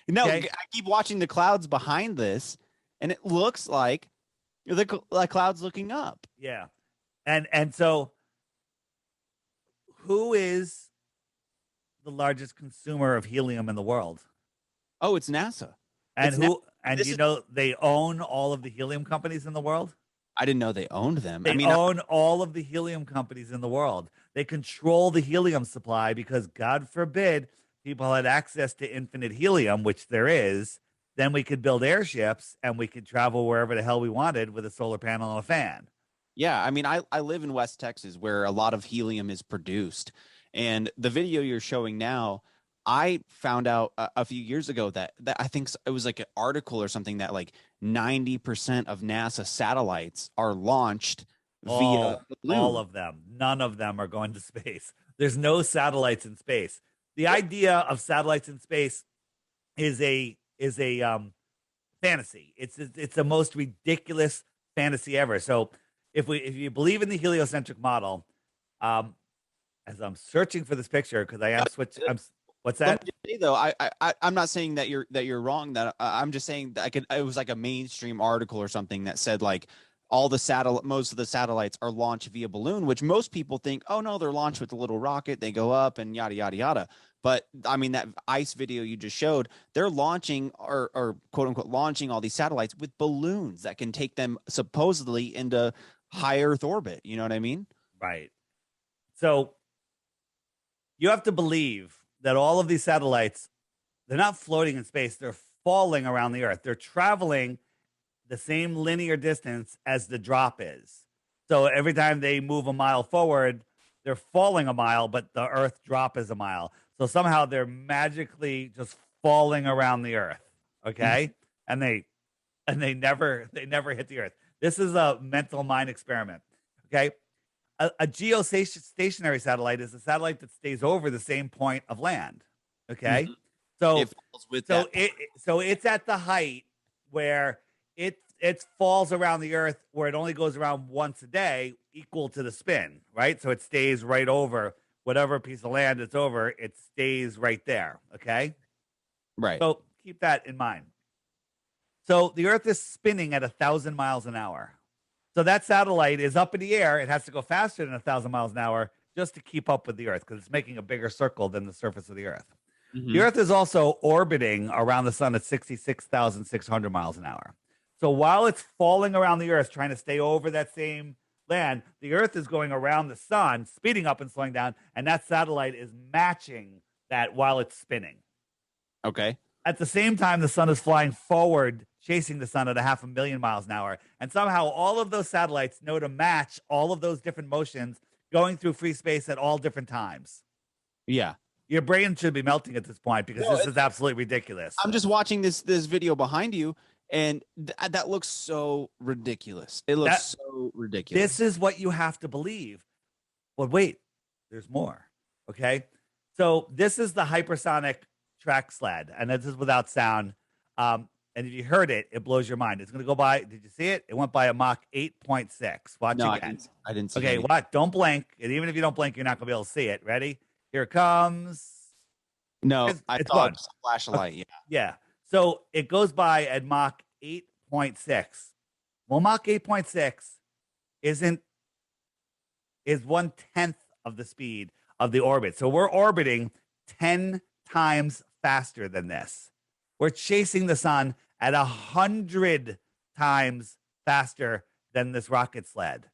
No, Okay. I keep watching the clouds behind this, and it looks like the clouds looking up. Yeah. And so who is the largest consumer of helium in the world? Oh, it's NASA. And It's you know they own all of the helium companies in the world? I didn't know they owned them. They own all of the helium companies in the world. They control the helium supply because, God forbid, people had access to infinite helium, which there is. Then we could build airships and we could travel wherever the hell we wanted with a solar panel and a fan. Yeah, I mean, I live in West Texas where a lot of helium is produced. And the video you're showing now, I found out a few years ago that I think it was like an article or something that like 90% of NASA satellites are launched via balloon. All of them. None of them are going to space. There's no satellites in space. The idea of satellites in space is a fantasy. It's the most ridiculous fantasy ever. So if you believe in the heliocentric model, as I'm searching for this picture because I am switching. What's that? Let me just say, though, I'm not saying that you're wrong. That I'm just saying that it was like a mainstream article or something that said like most of the satellites are launched via balloon, which most people think, oh no, they're launched with a little rocket, they go up and yada yada yada. But I mean, that ICE video you just showed, they're launching or quote unquote launching all these satellites with balloons that can take them supposedly into high Earth orbit. You know what I mean? Right. So you have to believe that all of these satellites, they're not floating in space, they're falling around the Earth. They're traveling the same linear distance as the drop is. So every time they move a mile forward, they're falling a mile, but the Earth drop is a mile. So somehow they're magically just falling around the Earth. Okay. And they never hit the Earth. This is a mental mind experiment. Okay. A geostationary satellite is a satellite that stays over the same point of land. Okay. So it falls with that. So it's at the height where it falls around the Earth, where it only goes around once a day, equal to the spin, right? So it stays right over whatever piece of land it's over, it stays right there. Okay. Right. So keep that in mind. So the Earth is spinning at 1,000 miles an hour. So that satellite is up in the air. It has to go faster than 1,000 miles an hour just to keep up with the Earth because it's making a bigger circle than the surface of the Earth. The Earth is also orbiting around the sun at 66,600 miles an hour. So while it's falling around the Earth, trying to stay over that same land, the Earth is going around the sun, speeding up and slowing down, and that satellite is matching that while it's spinning. Okay. At the same time, the sun is flying forward, chasing the sun at 500,000 miles an hour. And somehow all of those satellites know to match all of those different motions going through free space at all different times. Yeah. Your brain should be melting at this point because this is absolutely ridiculous. I'm just watching this video behind you, and that looks so ridiculous. It looks so ridiculous. This is what you have to believe. But wait, there's more. Okay. So this is the hypersonic track sled, and this is without sound. And if you heard it, it blows your mind. It's going to go by. Did you see it? It went by a Mach 8.6. Watch again. I didn't see it. Okay, what? Don't blink. And even if you don't blink, you're not going to be able to see it. Ready? Here it comes. No, I it's saw good. it. Just a flashlight. Yeah. Yeah. So it goes by at Mach 8.6. Well, Mach 8.6 is 1/10 of the speed of the orbit. So we're orbiting 10 times faster than this. We're chasing the sun at 100 times faster than this rocket sled.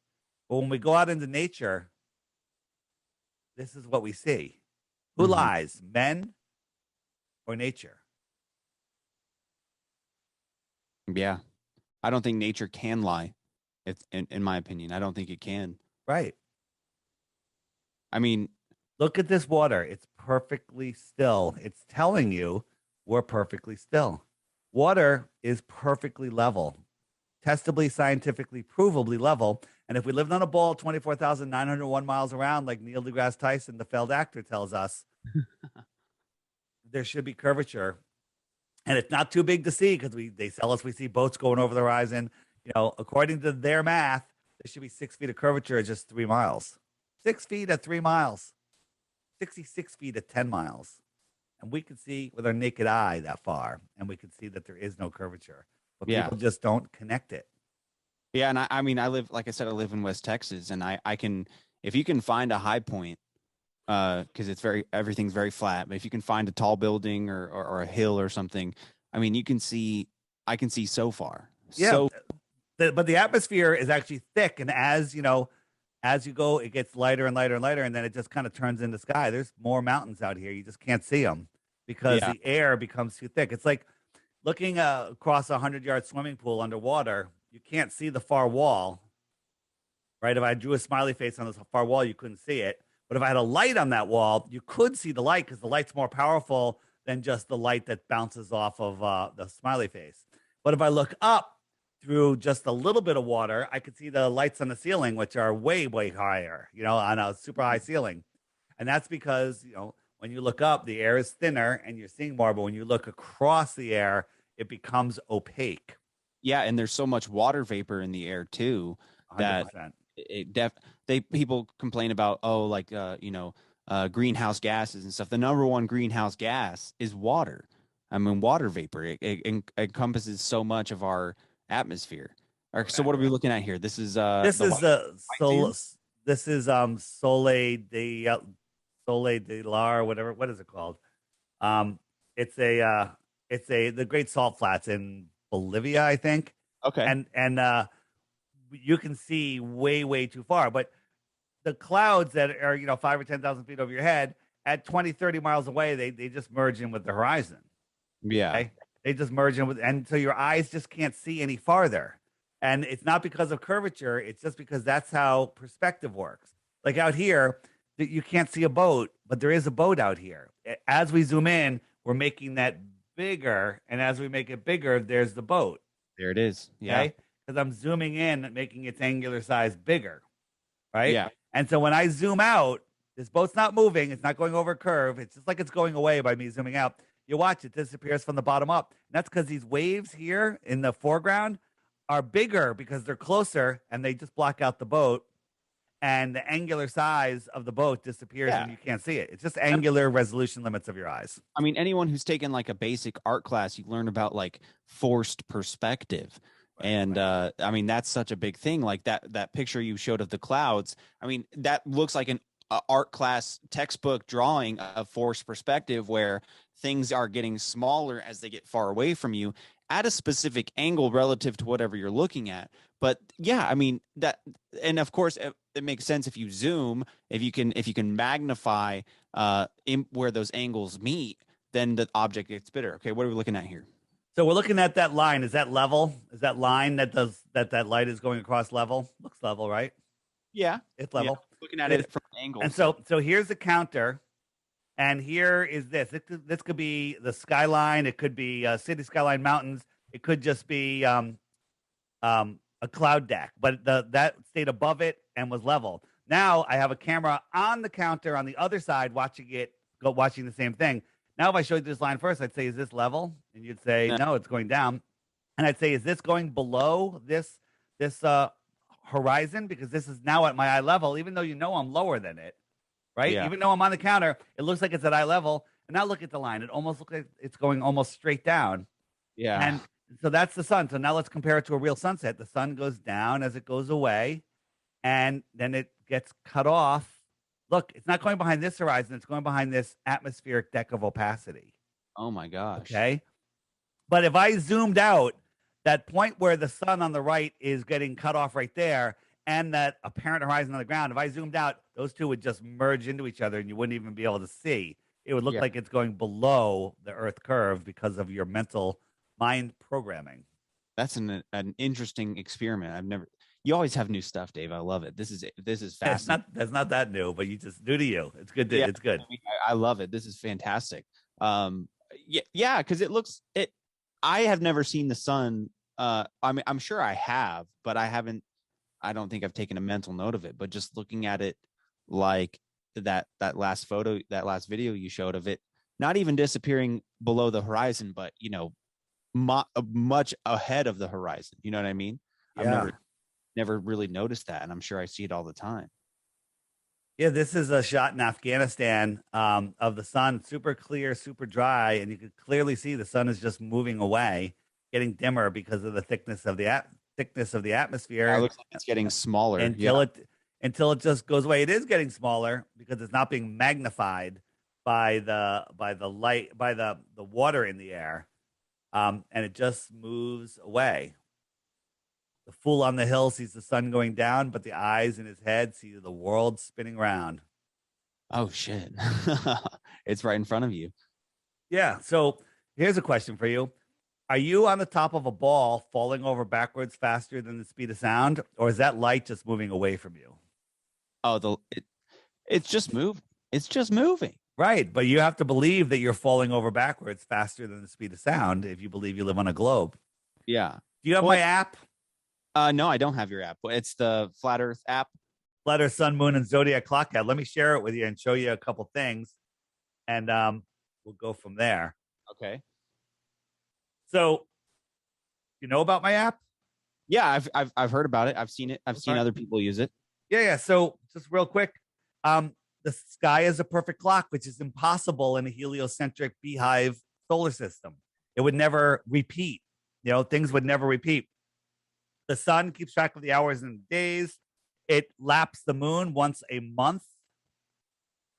But when we go out into nature, this is what we see. Who lies, men or nature? Yeah. I don't think nature can lie. In my opinion, I don't think it can. Right. I mean, look at this water. It's perfectly still. It's telling you we're perfectly still. Water is perfectly level, testably, scientifically, provably level. And if we lived on a ball 24,901 miles around, like Neil deGrasse Tyson, the failed actor, tells us, there should be curvature. And it's not too big to see because they tell us we see boats going over the horizon. You know, according to their math, there should be 6 feet of curvature at just 3 miles. 6 feet at 3 miles, 66 feet at 10 miles. And we can see with our naked eye that far, and we can see that there is no curvature. But Yeah. people just don't connect it. Yeah, and I mean, I live, like I said, I live in West Texas, and I can, if you can find a high point, because it's everything's very flat, but if you can find a tall building or a hill or something, I mean, I can see so far. Yeah, So but the atmosphere is actually thick, and as you know, as you go, it gets lighter and lighter and lighter, and then it just kind of turns into sky. There's more mountains out here. You just can't see them because yeah, the air becomes too thick. It's like looking across a 100-yard swimming pool underwater. You can't see the far wall, right? If I drew a smiley face on the far wall, you couldn't see it. But if I had a light on that wall, you could see the light because the light's more powerful than just the light that bounces off of the smiley face. But if I look up through just a little bit of water, I could see the lights on the ceiling, which are way, way higher, you know, on a super high ceiling. And that's because, you know, when you look up, the air is thinner and you're seeing more. But when you look across the air, it becomes opaque. yeah, and there's so much water vapor in the air too that 100%. people complain about, oh, like greenhouse gases and stuff. The number one greenhouse gas is water. I mean, water vapor. It encompasses so much of our atmosphere. All right, so what are we looking at here? This is This is the white sol. dune? This is Soleil de Lar, whatever. What is it called? Um, it's a the Great Salt Flats in Bolivia, I think. Okay. And you can see way way too far, but the clouds that are 5 or 10,000 feet over your head at 20, 30 miles away, they just merge in with the horizon. Yeah. Okay. They just merge in with, and so your eyes just can't see any farther. And it's not because of curvature, it's just because that's how perspective works. Like out here, you can't see a boat, but there is a boat out here. As we zoom in, we're making that bigger. And as we make it bigger, there's the boat. There it is. Yeah. Okay. Because I'm zooming in, making its angular size bigger. Right. Yeah. And so when I zoom out, this boat's not moving. It's not going over a curve. It's just like it's going away by me zooming out. You watch it disappears from the bottom up. And that's because these waves here in the foreground are bigger because they're closer and they just block out the boat. And the angular size of the boat disappears Yeah. and you can't see it. It's just angular resolution limits of your eyes. I mean, anyone who's taken like a basic art class, you learn about like forced perspective. And I mean, that's such a big thing. Like that picture you showed of the clouds. I mean, that looks like an art class textbook drawing of forced perspective where things are getting smaller as they get far away from you at a specific angle relative to whatever you're looking at. But yeah, I mean that, and of course it makes sense if you zoom, if you can magnify where those angles meet, then the object gets bigger. Okay, what are we looking at here? So we're looking at that line. Is that level? Is that line that light is going across level? Looks level, right? Yeah, It's level. Yeah. Looking at it from an angle. And so here's the counter, and here is this. This could be the skyline. It could be city skyline mountains. It could just be a cloud deck, but that stayed above it and was level. Now I have a camera on the counter on the other side watching the same thing. Now, if I showed you this line first, I'd say, is this level? And you'd say, no, it's going down. And I'd say, is this going below this horizon? Because this is now at my eye level, even though I'm lower than it, right? Yeah. Even though I'm on the counter, it looks like it's at eye level. And now look at the line. It almost looks like it's going almost straight down. Yeah. And so that's the sun. So now let's compare it to a real sunset. The sun goes down as it goes away, and then it gets cut off. Look, it's not going behind this horizon. It's going behind this atmospheric deck of opacity. Oh my gosh. Okay. But if I zoomed out, that point where the sun on the right is getting cut off right there, and that apparent horizon on the ground, if I zoomed out, those two would just merge into each other and you wouldn't even be able to see. It would look like it's going below the Earth curve because of your mental mind programming. That's an interesting experiment. You always have new stuff, Dave. I love it. This is fascinating. That's not that new, but you just new to you. It's good. Yeah, it's good. I love it. This is fantastic. Yeah, because it looks I have never seen the sun. I mean, I'm sure I have, but I haven't. I don't think I've taken a mental note of it. But just looking at it, like that last photo, that last video you showed of it, not even disappearing below the horizon, but much ahead of the horizon. You know what I mean? I've Yeah. never really noticed that, and I'm sure I see it all the time. Yeah, this is a shot in Afghanistan of the sun, super clear, super dry, and you can clearly see the sun is just moving away, getting dimmer because of the thickness of the Yeah, it atmosphere looks like it's getting smaller. Yeah. until it just goes away. It is getting smaller because it's not being magnified by the light by the water in the air, and it just moves away. The fool on the hill sees the sun going down, but the eyes in his head see the world spinning round. Oh shit. It's right in front of you. Yeah. So here's a question for you. Are you on the top of a ball falling over backwards faster than the speed of sound, or is that light just moving away from you? Oh, it's just moving. It's just moving. Right. But you have to believe that you're falling over backwards faster than the speed of sound if you believe you live on a globe. Yeah. Do you have Well, my app? no, I don't have your app. It's the Flat Earth app. Letter, Sun, Moon, and Zodiac Clock app. Let me share it with you and show you a couple things, and we'll go from there. Okay. So, you know about my app? Yeah, I've heard about it. I've seen it. I've seen other people use it. Yeah. So, just real quick, the sky is a perfect clock, which is impossible in a heliocentric beehive solar system. It would never repeat. Things would never repeat. The sun keeps track of the hours and days. It laps the moon once a month,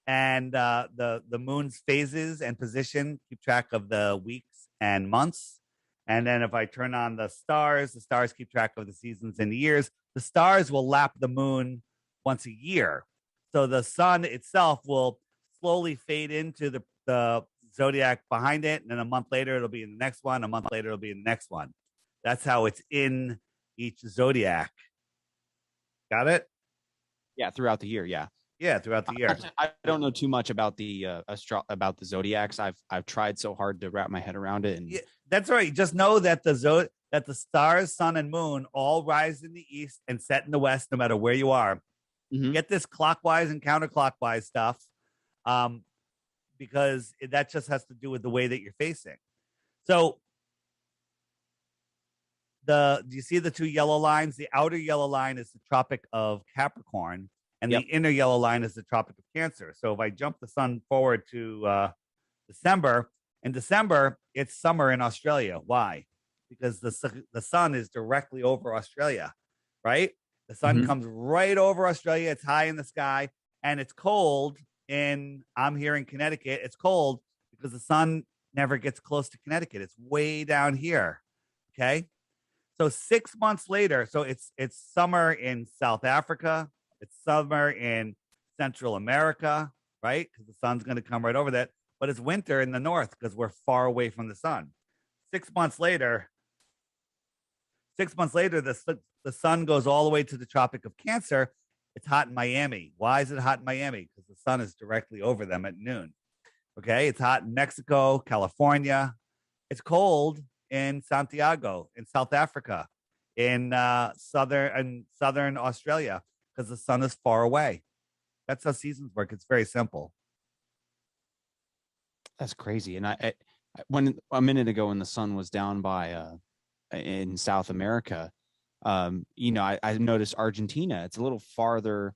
and the moon's phases and position keep track of the weeks and months. And then if I turn on the stars keep track of the seasons and years. The stars will lap the moon once a year. So the sun itself will slowly fade into the zodiac behind it. And then a month later, it'll be in the next one. A month later, it'll be in the next one. That's how it's in each zodiac. Got it? Yeah, throughout the year. Yeah. Yeah, throughout the year. I don't know too much about the about the zodiacs. I've tried so hard to wrap my head around it, and Yeah, that's right. Just know that the stars, sun, and moon all rise in the east and set in the west, no matter where you are. Mhm. Get this clockwise and counterclockwise stuff, um, because that just has to do with the way that you're facing. So do you see the two yellow lines? The outer yellow line is the Tropic of Capricorn, and Yep. the inner yellow line is the Tropic of Cancer. So if I jump the sun forward to December, in December it's summer in Australia. Why? Because the sun is directly over Australia, right? The sun Mhm. comes right over Australia. It's high in the sky, and it's cold. I'm here in Connecticut. It's cold because the sun never gets close to Connecticut. It's way down here. Okay. So 6 months later, so it's summer in South Africa, it's summer in Central America, right? Because the sun's going to come right over that. But it's winter in the north because we're far away from the sun. 6 months later, 6 months later, the sun goes all the way to the Tropic of Cancer. It's hot in Miami. Why is it hot in Miami? Because the sun is directly over them at noon. Okay, it's hot in Mexico, California. It's cold in Santiago, in South Africa, in southern Australia, because the sun is far away. That's how seasons work. It's very simple. That's crazy. And when a minute ago, when the sun was down by in South America, I noticed Argentina. It's a little farther,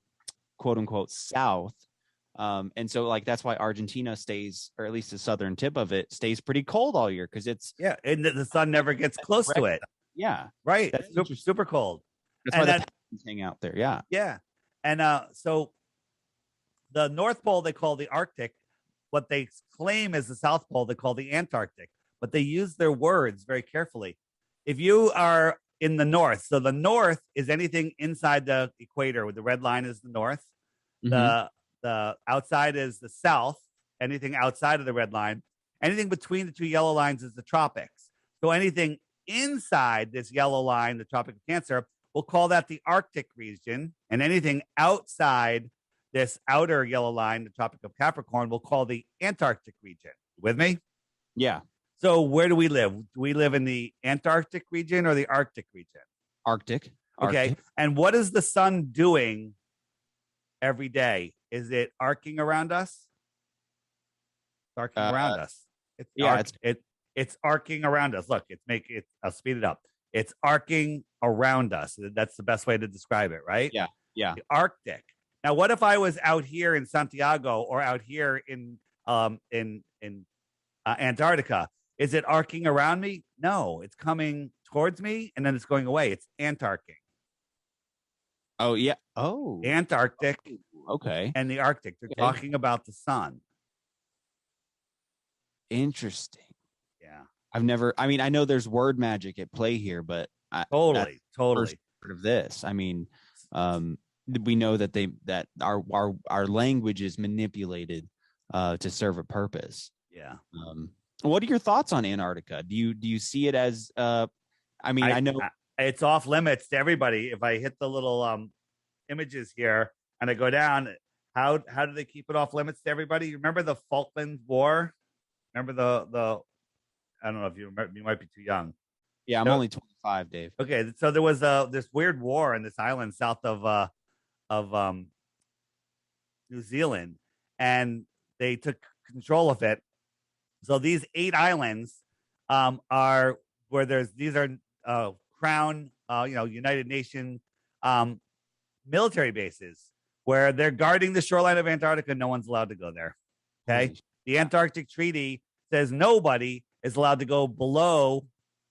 quote unquote, south. And so like that's why Argentina stays, or at least the southern tip of it stays pretty cold all year because it's and the sun never gets close to it. Yeah, right. That's super cold. That's why the penguins hang out there. Yeah, yeah. And so the North Pole they call the Arctic. What they claim is the South Pole they call the Antarctic. But they use their words very carefully. If you are in the north, so the north is anything inside the equator. With the red line is the north. Mm-hmm. The outside is the south. Anything outside of the red line, anything between the two yellow lines is the tropics. So anything inside this yellow line, the Tropic of Cancer, we'll call that the Arctic region. And anything outside this outer yellow line, the Tropic of Capricorn, we'll call the Antarctic region. With me? Yeah. So where do we live? Do we live in the Antarctic region or the Arctic region? Arctic. Okay. Arctic. And what is the sun doing every day? Is it arcing around us? It's arcing around Uh, us. It's yeah, it's it's arcing around us. Look, I'll speed it up. It's arcing around us. That's the best way to describe it, right? yeah, yeah. The Arctic. Now, what if I was out here in Santiago or out here in Antarctica? Is it arcing around me? No, it's coming towards me and then it's going away. It's antarcing. Oh, yeah. Oh, Antarctic okay. and the Arctic. They're Okay. talking about the sun. Interesting. Yeah, I've never. I mean, I know there's word magic at play here, but that's totally, the totally. first part of this. I mean, um, we know that that our language is manipulated to serve a purpose. Yeah. What are your thoughts on Antarctica? Do you see it as I mean, I know it's off limits to everybody. If I hit the little images here and I go down, how do they keep it off limits to everybody? You remember the Falklands War? Remember the I don't know if you remember, you might be too young. yeah, I'm No. only 25, Dave. Okay, so there was this weird war in this island south of New Zealand, and they took control of it. So these 8 islands are where these are crown United Nations military bases where they're guarding the shoreline of Antarctica. No one's allowed to go there. Okay, the Antarctic Treaty says nobody is allowed to go below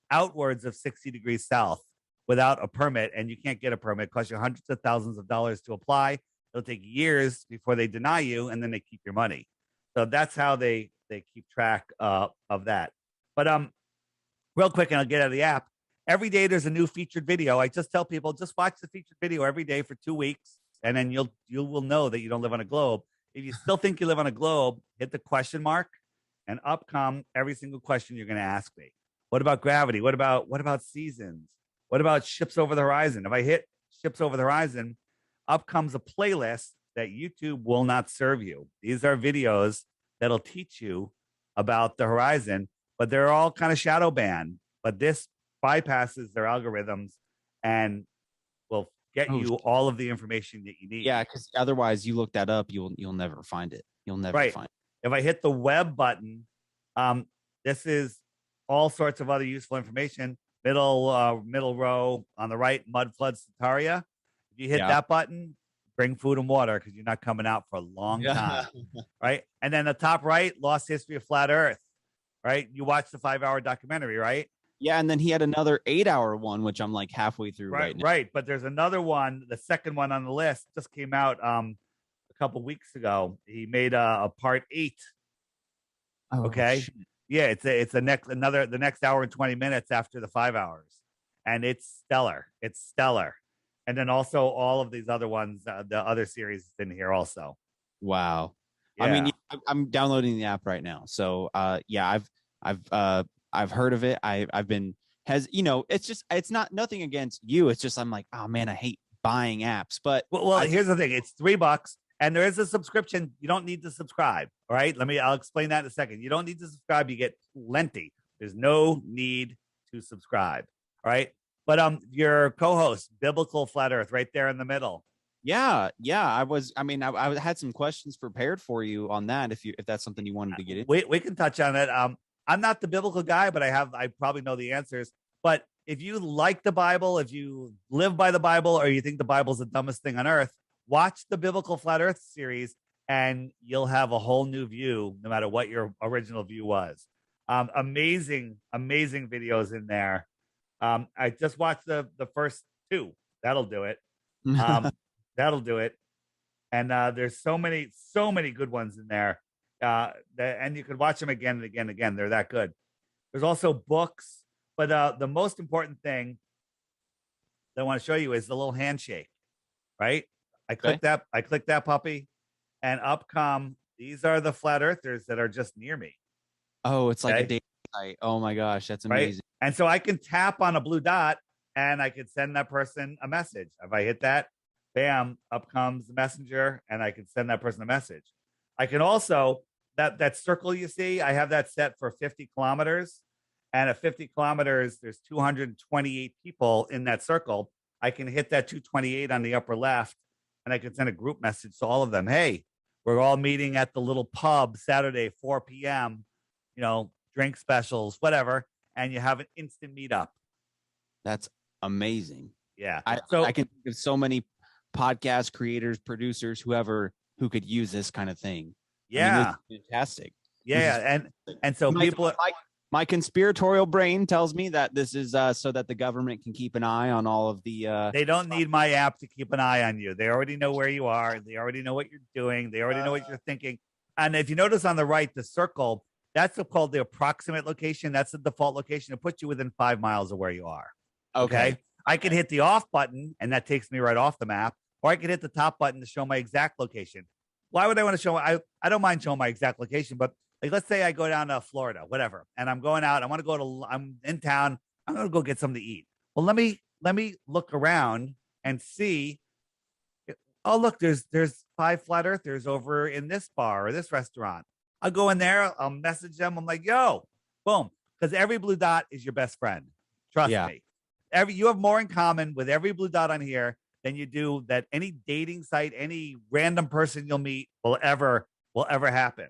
outwards of 60 degrees south without a permit, and you can't get a permit. It costs you hundreds of thousands of dollars to apply. It'll take years before they deny you, and then they keep your money. So that's how they keep track of that. But real quick, and I'll get out of the app. Every day there's a new featured video. I just tell people just watch the featured video every day for 2 weeks, and then you will know that you don't live on a globe. If you still think you live on a globe, hit the question mark, and up come every single question you're going to ask me. What about gravity? What about seasons? What about ships over the horizon? If I hit ships over the horizon, up comes a playlist that YouTube will not serve you. These are videos that'll teach you about the horizon, but they're all kind of shadow banned. But this bypasses their algorithms and will get you all of the information that you need. Yeah, because otherwise, you look that up, you'll never find it. You'll never find it. If I hit the web button, this is all sorts of other useful information. Middle row on the right, mud floods Sataria. If you hit that button, bring food and water because you're not coming out for a long time. Right. And then the top right, lost history of flat earth. Right. You watched the 5-hour documentary, right? Yeah. And then he had another 8-hour one, which I'm like halfway through right now. Right. But there's another one. The second one on the list just came out a couple weeks ago. He made a part 8. Oh, okay. shit. Yeah, it's the next hour and 20 minutes after the 5 hours, and it's stellar. It's stellar, and then also all of these other ones, the other series in here also. Wow. Yeah. I mean, I'm downloading the app right now, so yeah, I've heard of it. I've been it's not nothing against you. It's just I'm like, oh man, I hate buying apps, but well, here's the thing: it's $3. And there is a subscription. You don't need to subscribe. All right. I'll explain that in a second. You don't need to subscribe. You get plenty. There's no need to subscribe. All right. But your co-host, Biblical Flat Earth, right there in the middle. Yeah. I had some questions prepared for you on that. If that's something you wanted to get into. We can touch on it. I'm not the biblical guy, but I probably know the answers. But if you like the Bible, if you live by the Bible, or you think the Bible's the dumbest thing on earth, watch the Biblical Flat Earth series and you'll have a whole new view, no matter what your original view was. Amazing videos in there. I just watched the first 2. That'll do it. That'll do it. And there's so many good ones in there. And you could watch them again and again and again. They're that good. There's also books, but the most important thing that I want to show you is the little handshake, right? I click that puppy, and up come, these are the flat earthers that are just near me. Oh, it's like a data site. Oh my gosh, that's amazing. Right? And so I can tap on a blue dot and I can send that person a message. If I hit that, bam, up comes the messenger, and I can send that person a message. I can also that circle you see, I have that set for 50 kilometers. And at 50 kilometers, there's 228 people in that circle. I can hit that 228 on the upper left, and I can send a group message to all of them. Hey, we're all meeting at the little pub Saturday, 4 p.m., drink specials, whatever. And you have an instant meetup. That's amazing. Yeah. I can think of so many podcast creators, producers, whoever who could use this kind of thing. Yeah. I mean, fantastic. Yeah. And so my conspiratorial brain tells me that this is so that the government can keep an eye on all of the. They don't need my app to keep an eye on you. They already know where you are. They already know what you're doing. They already know what you're thinking. And if you notice on the right, the circle, that's called the approximate location. That's the default location. It puts you within 5 miles of where you are. Okay. I could hit the off button, and that takes me right off the map, or I could hit the top button to show my exact location. Why would I want to show? I don't mind showing my exact location, but like, let's say I go down to Florida, whatever, and I'm going out. I'm in town. I'm going to go get something to eat. Well, let me look around and see. Oh, look, there's 5 flat earthers over in this bar or this restaurant. I'll go in there. I'll message them. I'm like, yo, boom, because every blue dot is your best friend. Trust me. You have more in common with every blue dot on here than you do that any dating site, any random person you'll meet will ever happen.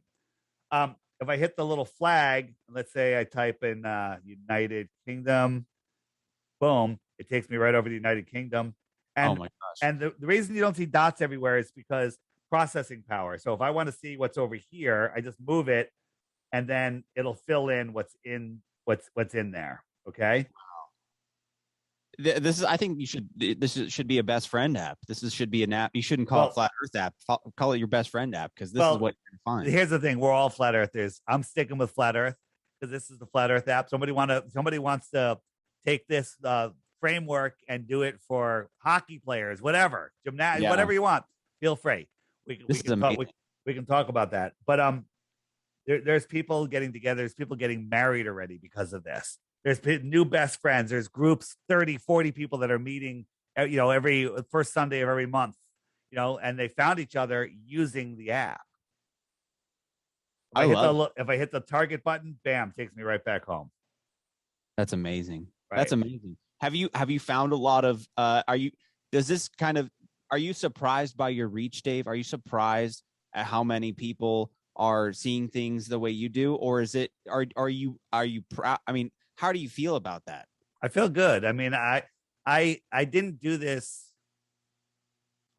If I hit the little flag, let's say I type in United Kingdom, boom, it takes me right over to the United Kingdom. And, oh my gosh. And the reason you don't see dots everywhere is because processing power. So if I want to see what's over here, I just move it, and then it'll fill in what's in there. Okay. This is. I think you should. Should be a best friend app. Should be an app. You shouldn't call it Flat Earth app. Call it your best friend app, because this is what you're going to find. Here's the thing: we're all flat earthers. I'm sticking with Flat Earth because this is the Flat Earth app. Somebody wants to take this framework and do it for hockey players, whatever, gymnastics, whatever you want. Feel free. We can talk about that. But there's people getting together. There's people getting married already because of this. There's new best friends. There's groups, 30, 40 people that are meeting, every first Sunday of every month, and they found each other using the app. If I hit the target button, bam, takes me right back home. That's amazing. Right? That's amazing. Have you found a lot of, are you surprised by your reach, Dave? Are you surprised at how many people are seeing things the way you do? Or are you proud? I mean, how do you feel about that? I feel good. I mean, I didn't do this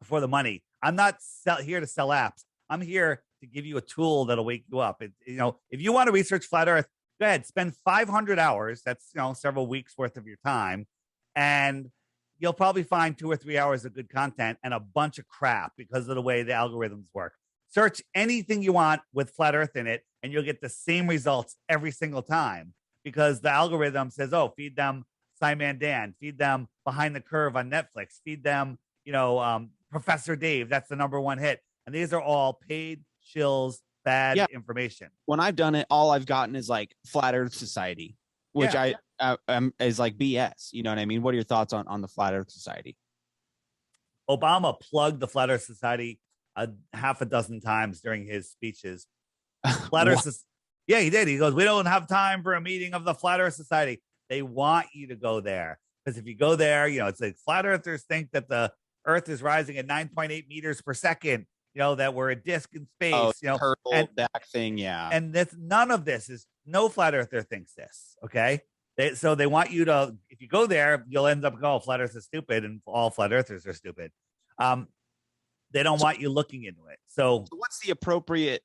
for the money. I'm not here to sell apps. I'm here to give you a tool that'll wake you up. If you want to research Flat Earth, go ahead, spend 500 hours. That's, several weeks worth of your time. And you'll probably find 2 or 3 hours of good content and a bunch of crap because of the way the algorithms work. Search anything you want with Flat Earth in it, and you'll get the same results every single time, because the algorithm says, oh, feed them Simon Dan, feed them Behind the Curve on Netflix, feed them, Professor Dave. That's the #1 hit. And these are all paid shills, bad information. When I've done it, all I've gotten is like Flat Earth Society, which I is like BS. You know what I mean? What are your thoughts on the Flat Earth Society? Obama plugged the Flat Earth Society a half a dozen times during his speeches. Flat Earth, yeah, he did. He goes, "We don't have time for a meeting of the Flat Earth Society." They want you to go there, because if you go there, it's like flat earthers think that the Earth is rising at 9.8 meters per second. That we're a disc in space. And back thing, And none of this is. No flat earther thinks this. Okay, so they want you to. If you go there, you'll end up going, flat Earth is stupid, and all flat earthers are stupid. They don't want you looking into it. So what's the appropriate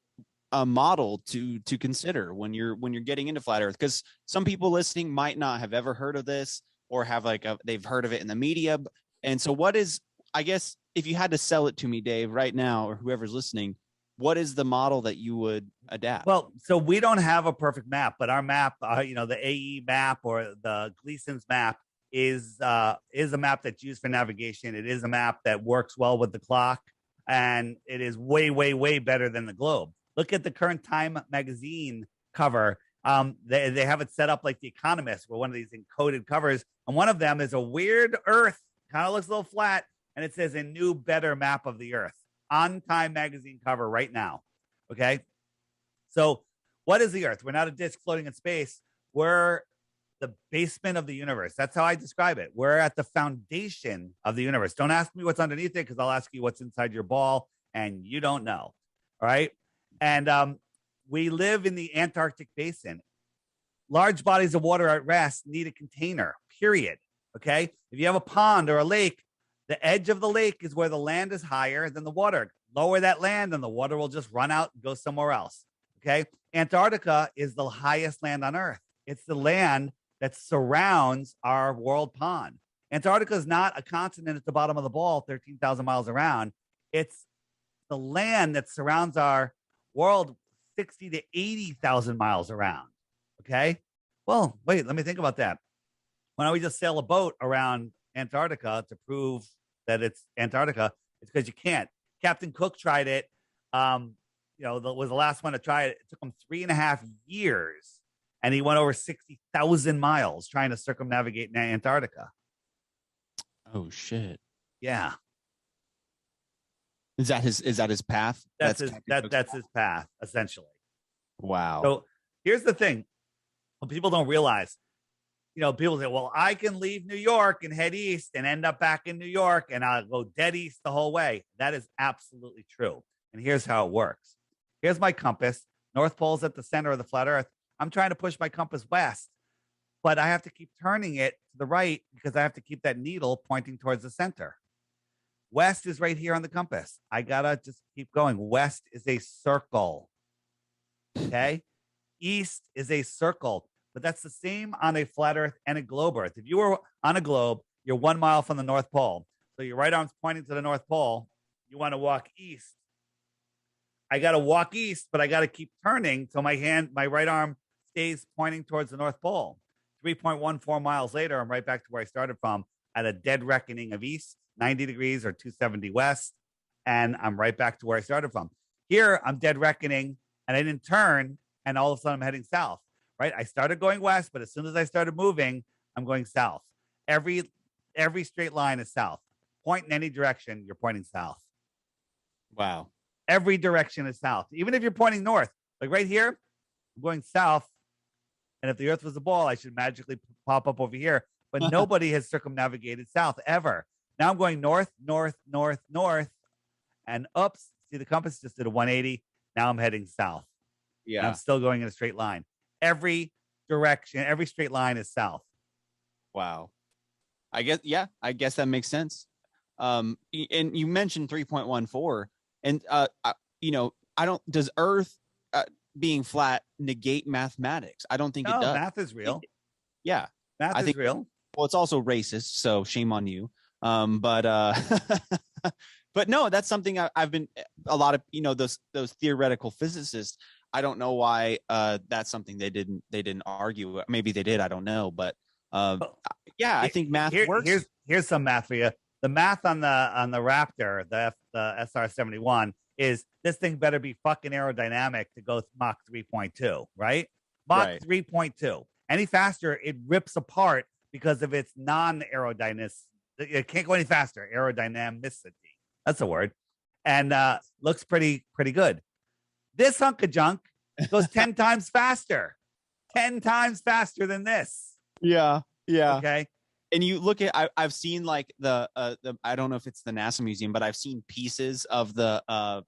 model to consider when you're getting into Flat Earth? Because some people listening might not have ever heard of this, or have they've heard of it in the media. And so what is, I guess, if you had to sell it to me, Dave, right now, or whoever's listening, what is the model that you would adapt? Well, so we don't have a perfect map, but our map, the AE map or the Gleason's map is a map that's used for navigation. It is a map that works well with the clock, and it is way, way, way better than the globe. Look at the current Time magazine cover. They have it set up like The Economist, where one of these encoded covers, and one of them is a weird Earth, kind of looks a little flat, and it says a new, better map of the Earth on Time magazine cover right now. Okay, So, what is the Earth? We're not a disk floating in space. We're the basement of the universe. That's how I describe it. We're at the foundation of the universe. Don't ask me what's underneath it because I'll ask you what's inside your ball, and you don't know. All right. And we live in the Antarctic basin. Large bodies of water at rest need a container, period. Okay. If you have a pond or a lake, the edge of the lake is where the land is higher than the water. Lower that land, and the water will just run out and go somewhere else. Okay. Antarctica is the highest land on Earth. It's the land that surrounds our world pond. Antarctica is not a continent at the bottom of the ball, 13,000 miles around. It's the land that surrounds our world 60 to 80,000 miles around. Okay. Well, wait, let me think about that. Why don't we just sail a boat around Antarctica to prove that it's Antarctica? It's because you can't. Captain Cook tried it. Was the last one to try it. It took him 3.5 years, and he went over 60,000 miles trying to circumnavigate Antarctica. Oh shit! Yeah, is that his path? That's his path, essentially. Wow. So here's the thing: what people don't realize. People say, well, I can leave New York and head east and end up back in New York, and I'll go dead east the whole way. That is absolutely true. And here's how it works. Here's my compass. North Pole's at the center of the flat Earth. I'm trying to push my compass west, but I have to keep turning it to the right because I have to keep that needle pointing towards the center. West is right here on the compass. I got to just keep going. West is a circle. Okay. East is a circle. But that's the same on a flat Earth and a globe Earth. If you were on a globe, you're 1 mile from the North Pole. So your right arm's pointing to the North Pole. You want to walk east. I got to walk east, but I got to keep turning so my right arm stays pointing towards the North Pole. 3.14 miles later, I'm right back to where I started from at a dead reckoning of east, 90 degrees or 270 west. And I'm right back to where I started from. Here, I'm dead reckoning, and I didn't turn, and all of a sudden I'm heading south. Right? I started going west, but as soon as I started moving, I'm going south. Every straight line is south. Point in any direction, you're pointing south. Wow. Every direction is south. Even if you're pointing north, like right here, I'm going south. And if the Earth was a ball, I should magically pop up over here. But nobody has circumnavigated south ever. Now I'm going north, north, north, north, and oops. See, the compass just did a 180. Now I'm heading south. Yeah. And I'm still going in a straight line. Every direction, every straight line is south. Wow. I guess that makes sense. And you mentioned 3.14, and does Earth being flat negate mathematics? I don't think it does. Math is real. Yeah. Math is real. Well, it's also racist, so shame on you. But no, that's something I've been a lot of, those theoretical physicists. I don't know why that's something they didn't argue. Maybe they did. I don't know. But I think math works. Here's some math for you. The math on the Raptor, the SR-71, is this thing better be fucking aerodynamic to go Mach 3.2, right? Mach 3.2. Any faster, it rips apart because of its non-aerodynamic. It can't go any faster. Aerodynamicity. That's a word. And looks pretty good. This hunk of junk goes 10 times faster. 10 times faster than this. Yeah. Okay. And you look at, I've seen like the I don't know if it's the NASA museum, but I've seen pieces of the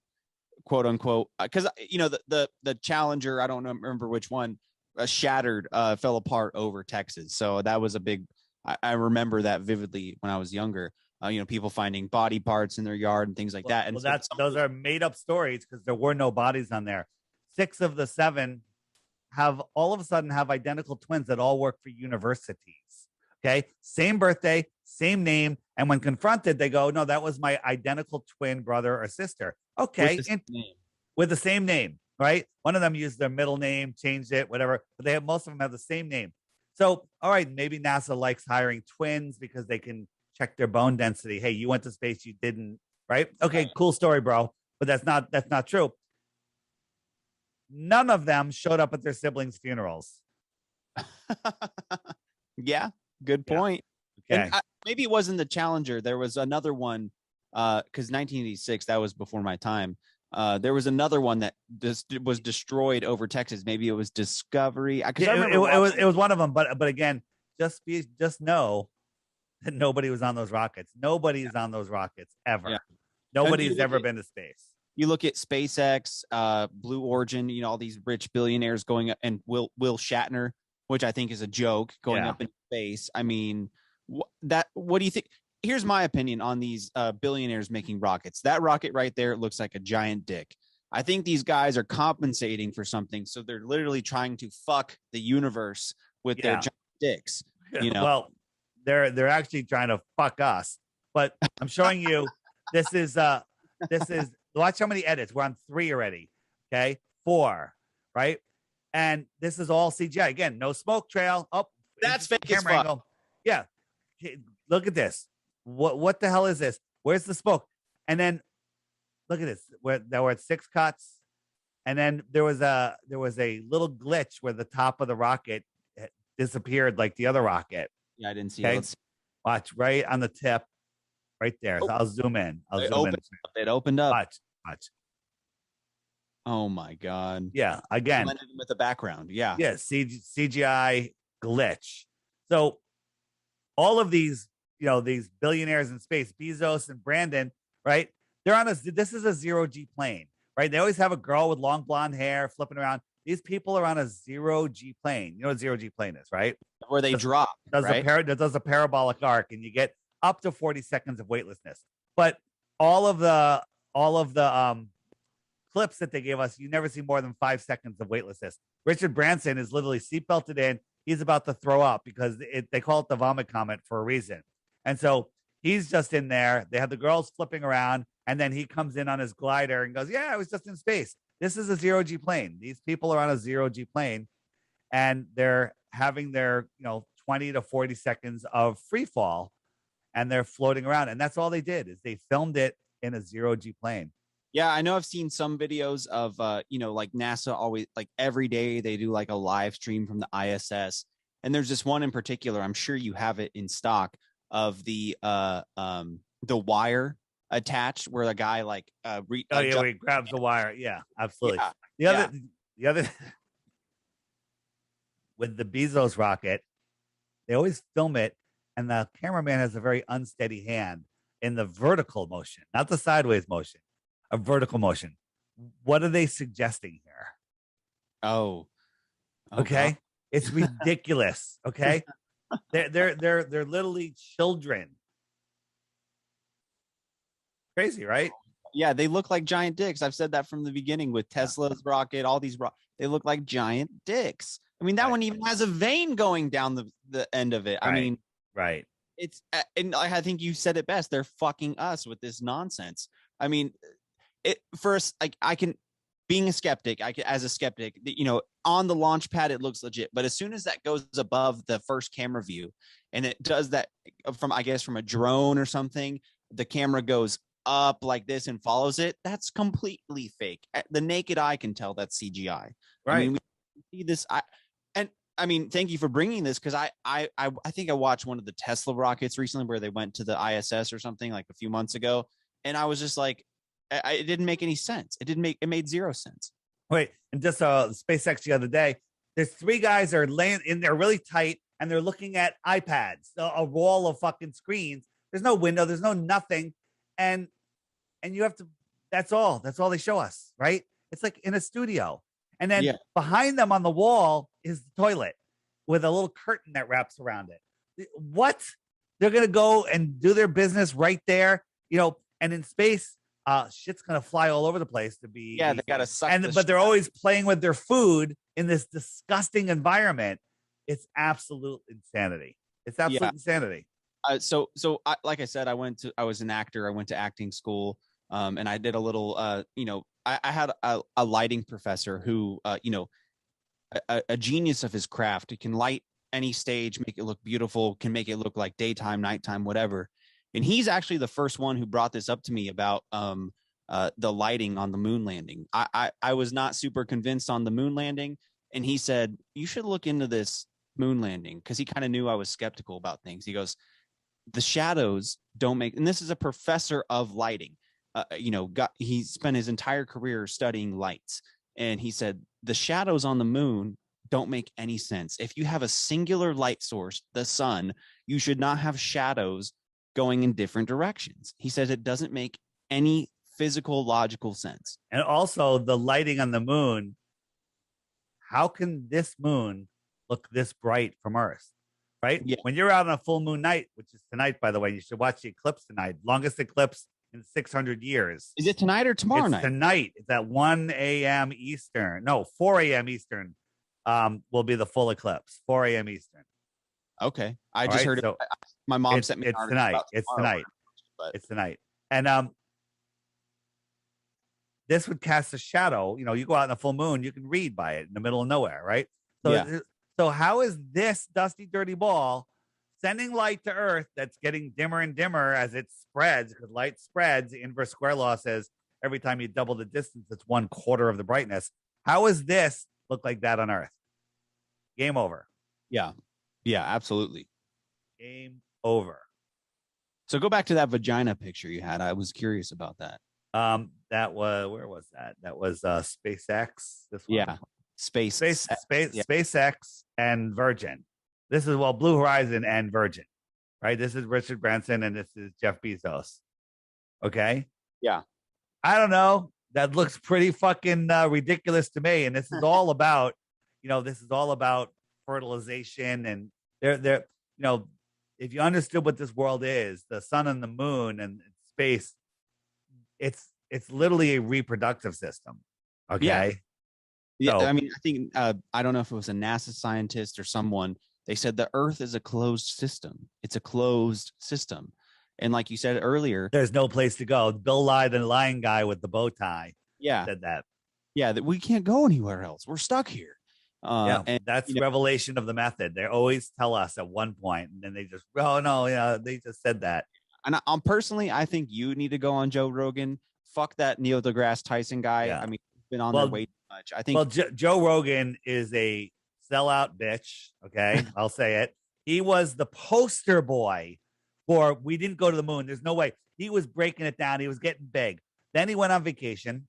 quote unquote, because the Challenger, I don't remember which one, shattered, fell apart over Texas. So that was a big. I remember that vividly when I was younger. People finding body parts in their yard and things like that. And those are made up stories because there were no bodies on there. 6 of the 7 have all of a sudden have identical twins that all work for universities. Okay. Same birthday, same name. And when confronted, they go, no, that was my identical twin brother or sister. Okay. With the same name, right? One of them used their middle name, changed it, whatever, but most of them have the same name. So, all right, maybe NASA likes hiring twins because they can check their bone density. Hey, you went to space, you didn't, right? Okay, cool story, bro. But that's not true. None of them showed up at their siblings' funerals. Yeah, good point. Okay. And maybe it wasn't the Challenger. There was another one, because 1986, that was before my time. There was another one that was destroyed over Texas. Maybe it was Discovery. Because I Yeah, remember it was one of them. But again, just know that nobody was on those rockets. Nobody is on those rockets ever. Yeah. Nobody's ever been to space. You look at SpaceX, Blue Origin, you know, all these rich billionaires going up, and Will Shatner, which I think is a joke, going up in space. I mean, what do you think? Here's my opinion on these billionaires making rockets. That rocket right there looks like a giant dick. I think these guys are compensating for something, so they're literally trying to fuck the universe with their giant dicks. You know, well, they're actually trying to fuck us. But I'm showing you. This is watch how many edits. We're on 3 already. Okay, 4, right? And this is all CGI. Again, no smoke trail. Oh, that's fake as fuck. Angle. Yeah, look at this. What the hell is this? Where's the smoke? And then look at this. There were 6 cuts, and then there was a little glitch where the top of the rocket disappeared like the other rocket. Yeah, I didn't see it. Watch right on the tip, right there. So I'll zoom in. It opened up. Watch. Oh my god. Yeah. Again, with the background. Yeah. Yeah. CGI glitch. So all of these, you know, these billionaires in space, Bezos and Brandon, right? They're on this is a 0G plane, right? They always have a girl with long blonde hair flipping around. These people are on a 0G plane. You know what 0G plane is, right? Where they drop. Does a parabolic arc, and you get up to 40 seconds of weightlessness. But all of the clips that they gave us, you never see more than 5 seconds of weightlessness. Richard Branson is literally seatbelted in. He's about to throw up because they call it the vomit comet for a reason. And so he's just in there. They have the girls flipping around, and then he comes in on his glider and goes, "Yeah, I was just in space." This is a 0G plane. These people are on a 0G plane, and they're having their 20 to 40 seconds of free fall, and they're floating around. And that's all they did is they filmed it in a 0G plane. Yeah, I know I've seen some videos of, like NASA always, like every day they do like a live stream from the ISS. And there's this one in particular, I'm sure you have it in stock, of the wire attached where a guy like, he grabs the wire. Yeah, absolutely. Yeah. The other with the Bezos rocket, they always film it, and the cameraman has a very unsteady hand in the vertical motion, not the sideways motion. A vertical motion. What are they suggesting here? Oh okay. God. It's ridiculous. Okay. they're literally children. Crazy, right? Yeah, they look like giant dicks. I've said that from the beginning with Tesla's rocket, all these they look like giant dicks. I mean, that one even has a vein going down the end of it. Right. I mean, right. It's, and I think you said it best. They're fucking us with this nonsense. I mean, first, I can, being a skeptic, as a skeptic, on the launch pad, it looks legit. But as soon as that goes above the first camera view, and it does that from a drone or something, the camera goes up like this and follows it. That's completely fake. The naked eye can tell that's CGI. Right. I mean, we see this. I mean, thank you for bringing this, because I think I watched one of the Tesla rockets recently where they went to the ISS or something like a few months ago, and I was just like, it didn't make any sense. It made zero sense. Wait, and just SpaceX the other day, there's 3 guys that are laying in there really tight, and they're looking at iPads, a wall of fucking screens. There's no window, there's no nothing, and you have to. That's all they show us, right? It's like in a studio. And then behind them on the wall is the toilet with a little curtain that wraps around it. What? They're going to go and do their business right there, and in space, shit's going to fly all over the place to be. Yeah, they got to suck. But they're always playing with their food in this disgusting environment. It's absolute insanity. It's absolute insanity. So like I said, I was an actor. I went to acting school. And I did a little, I had a lighting professor who, a genius of his craft. He can light any stage, make it look beautiful, can make it look like daytime, nighttime, whatever. And he's actually the first one who brought this up to me about the lighting on the moon landing. I was not super convinced on the moon landing. And he said, you should look into this moon landing, because he kind of knew I was skeptical about things. He goes, the shadows don't make, and this is a professor of lighting. he spent his entire career studying lights, and he said the shadows on the moon don't make any sense. If you have a singular light source, the sun, you should not have shadows going in different directions. He says it doesn't make any physical, logical sense. And also the lighting on the moon. How can this moon look this bright from Earth? Right? Yeah. When you're out on a full moon night, which is tonight, by the way, you should watch the eclipse tonight. Longest eclipse in 600 years. Is it tonight or tomorrow night? Tonight. It's at 1 a.m. Eastern. No, 4 a.m. Eastern will be the full eclipse. 4 a.m. Eastern. Okay. I just heard it. My mom sent me. It's tonight. It's tonight. It's tonight. And this would cast a shadow. You go out in a full moon, you can read by it in the middle of nowhere, right? So how is this dusty, dirty ball sending light to Earth that's getting dimmer and dimmer as it spreads? Because light spreads. The inverse square law says every time you double the distance, it's 1/4 of the brightness. How is this look like that on Earth? Game over. Yeah. Yeah, absolutely. Game over. So go back to that vagina picture you had. I was curious about that. That was, where was that? That was SpaceX. This one. Yeah. SpaceX and Virgin. This is Blue Horizon and Virgin, right? This is Richard Branson and this is Jeff Bezos. Okay. Yeah. I don't know. That looks pretty fucking ridiculous to me. And this is all about, fertilization, and they're if you understood what this world is, the sun and the moon and space, it's literally a reproductive system. Okay. Yeah. Yeah, so, I mean, I think I don't know if it was a NASA scientist or someone. They said the Earth is a closed system. It's a closed system, and like you said earlier, there's no place to go. Bill Nye, the lion guy with the bow tie, said that. Yeah, that we can't go anywhere else. We're stuck here. And that's revelation of the method. They always tell us at one point, and then they just, they just said that. And personally, I think you need to go on Joe Rogan. Fuck that Neil deGrasse Tyson guy. Yeah. I mean, he's been on there way too much. I think. Well, Joe Rogan is a sellout bitch. Okay, I'll say it. He was the poster boy for we didn't go to the moon. There's no way. He was breaking it down. He was getting big. Then he went on vacation.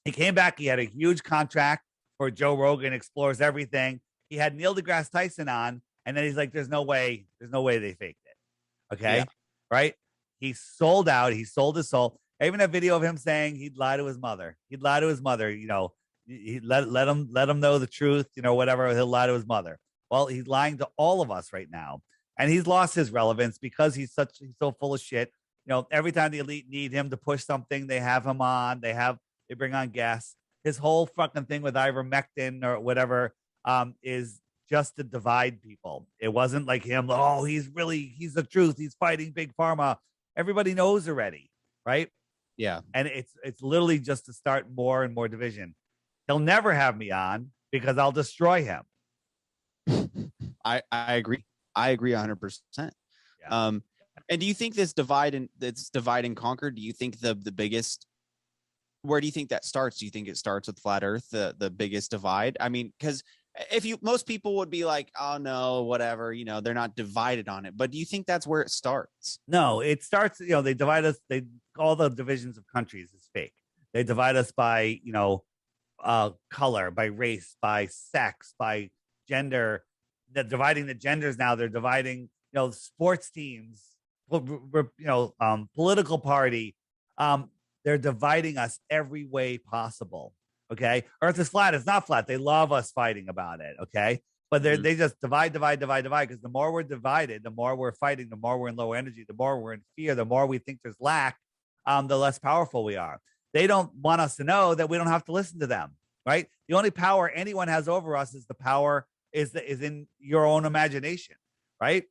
He came back. He had a huge contract for Joe Rogan Explores Everything. He had Neil deGrasse Tyson on, and then he's like, "There's no way they faked it." Okay, yeah. Right? He sold out. He sold his soul. I even have video of him saying he'd lie to his mother. He'd lie to his mother. He let him know the truth. Whatever. He'll lie to his mother. Well, he's lying to all of us right now, and he's lost his relevance because he's so full of shit. Every time the elite need him to push something, they have him on. They bring on guests. His whole fucking thing with ivermectin or whatever is just to divide people. It wasn't like him. Oh, he's the truth. He's fighting big pharma. Everybody knows already, right? Yeah. And it's literally just to start more and more division. He'll never have me on because I'll destroy him. I agree. I agree 100%. Yeah. And do you think this divide and conquer? Do you think the biggest? Where do you think that starts? Do you think it starts with flat Earth, the biggest divide? I mean, because most people would be like, oh no, whatever, they're not divided on it. But do you think that's where it starts? No, it starts, they divide us. All the divisions of countries is fake. They divide us by, color, by race, by sex, by gender. They're dividing the genders now. They're dividing, sports teams, political party. They're dividing us every way possible. Okay. Earth is flat. It's not flat. They love us fighting about it. Okay. But they just divide. Because the more we're divided, the more we're fighting, the more we're in low energy, the more we're in fear, the more we think there's lack, the less powerful we are. They don't want us to know that we don't have to listen to them. Right. The only power anyone has over us is the power is in your own imagination. Right.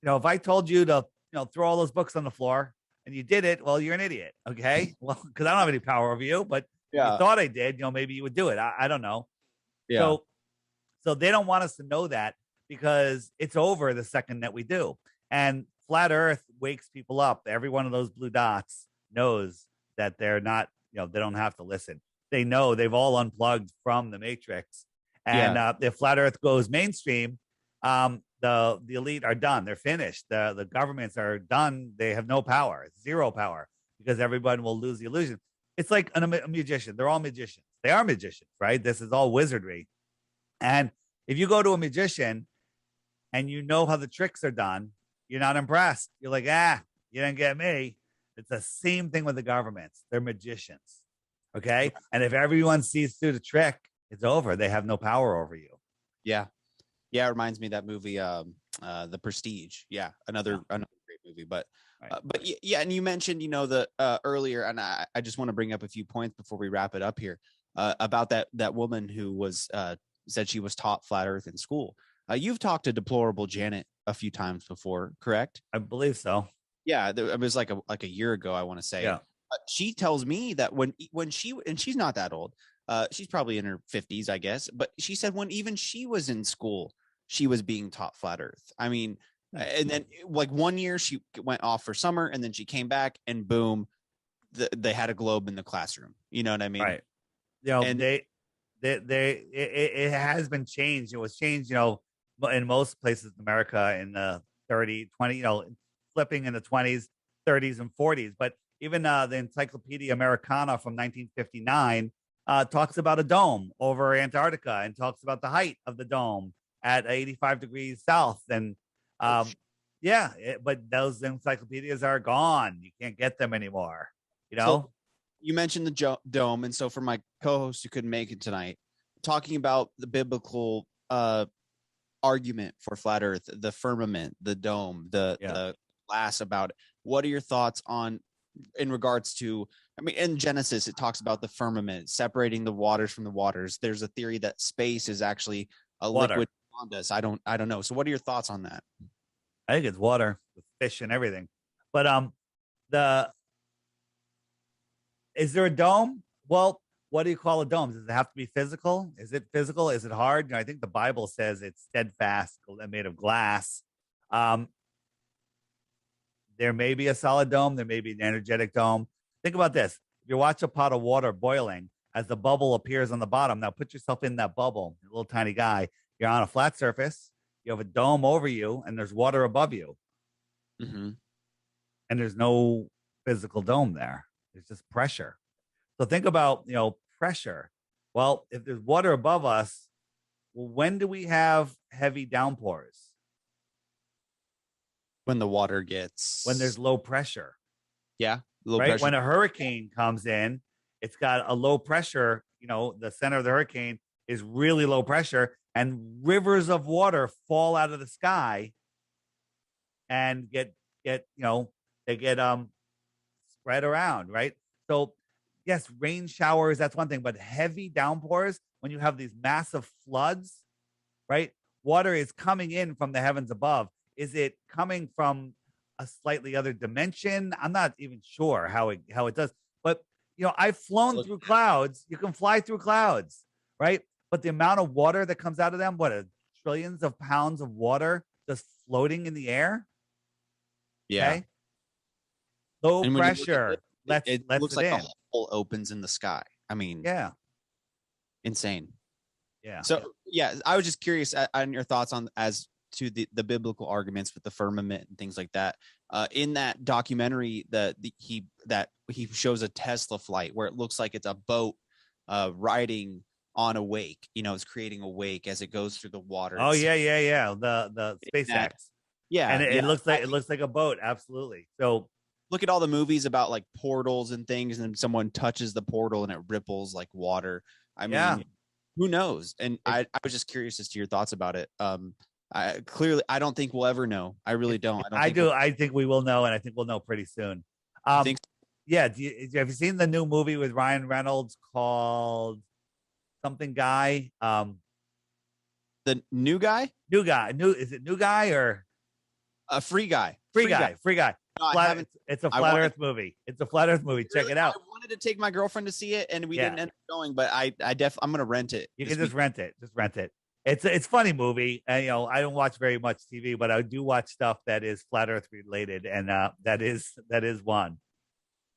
If I told you to, throw all those books on the floor, and you did it, well, you're an idiot. Okay. Well, because I don't have any power over you, but you thought I did, maybe you would do it. I don't know. Yeah. So they don't want us to know that because it's over the second that we do. And flat Earth wakes people up. Every one of those blue dots knows that they're not, they don't have to listen. They know they've all unplugged from the matrix. And if flat Earth goes mainstream, the elite are done. They're finished. The governments are done. They have no power, zero power. because everyone will lose the illusion. It's like a magician. They're all magicians. They are magicians, right? This is all wizardry. And if you go to a magician and you know how the tricks are done, you're not impressed. You're like, you didn't get me. It's the same thing with the governments. They're magicians. Okay. And if everyone sees through the trick, it's over. They have no power over you. Yeah. Yeah. It reminds me of that movie, The Prestige. Yeah. Another great movie. But yeah. And you mentioned, the earlier, and I just want to bring up a few points before we wrap it up here, about that woman who was, said she was taught flat earth in school. You've talked to Deplorable Janet a few times before, correct? I believe so. Yeah, it was like a year ago, I want to say. Yeah. She tells me that when she, and she's not that old, she's probably in her 50s, I guess, but she said when even she was in school, she was being taught flat earth. I mean, and then like 1 year she went off for summer, and then she came back, and boom, they had a globe in the classroom. You know what I mean? Right. And it has been changed. It was changed, in most places in America in the 30, 20, flipping in the 20s, 30s, and 40s. But even the Encyclopedia Americana from 1959 talks about a dome over Antarctica and talks about the height of the dome at 85 degrees south. And but those encyclopedias are gone. You can't get them anymore. So you mentioned the dome. And so for my co-host who couldn't make it tonight, talking about the biblical argument for flat earth, the firmament, the dome, the glass about it. What are your thoughts in regards to, I mean, in Genesis, it talks about the firmament separating the waters from the waters. There's a theory that space is actually a liquid around us. I don't know. So what are your thoughts on that? I think it's water with fish and everything. But is there a dome? Well, what do you call a dome? Does it have to be physical? Is it physical? Is it hard? I think the Bible says it's steadfast, made of glass. There may be a solid dome. There may be an energetic dome. Think about this. If you watch a pot of water boiling, as the bubble appears on the bottom, now put yourself in that bubble, a little tiny guy. You're on a flat surface. You have a dome over you, and there's water above you. Mm-hmm. And there's no physical dome there. There's just pressure. So think about, pressure. Well, if there's water above us, when do we have heavy downpours? When the water when there's low pressure. Yeah. Low pressure. When a hurricane comes in, it's got a low pressure, the center of the hurricane is really low pressure, and rivers of water fall out of the sky and get spread around, right? So yes, rain showers, that's one thing, but heavy downpours, when you have these massive floods, right? Water is coming in from the heavens above. Is it coming from a slightly other dimension? I'm not even sure how it does. But I've flown through clouds. You can fly through clouds, right? But the amount of water that comes out of them, trillions of pounds of water just floating in the air? Yeah. Okay? Low pressure. It looks like a hole opens in the sky. I mean, insane. Yeah. So I was just curious on your thoughts on as to the biblical arguments with the firmament and things like that. In that documentary, he shows a Tesla flight where it looks like it's a boat riding on a wake. It's creating a wake as it goes through the water. Oh yeah. The SpaceX. And it looks like a boat. Absolutely. So look at all the movies about like portals and things, and then someone touches the portal and it ripples like water. I mean, who knows? And I was just curious as to your thoughts about it. I don't think we'll ever know. I really don't. I think we will know, and I think we'll know pretty soon. Yeah. Have you seen the new movie with Ryan Reynolds called something Guy? The new guy? Is it New Guy or Free Guy? Free Guy. No, it's a flat Earth movie. Check it out. I wanted to take my girlfriend to see it, and we didn't end up going. But I'm gonna rent it. You can just rent it. It's a funny movie. And, I don't watch very much TV, but I do watch stuff that is flat Earth related, and that is one.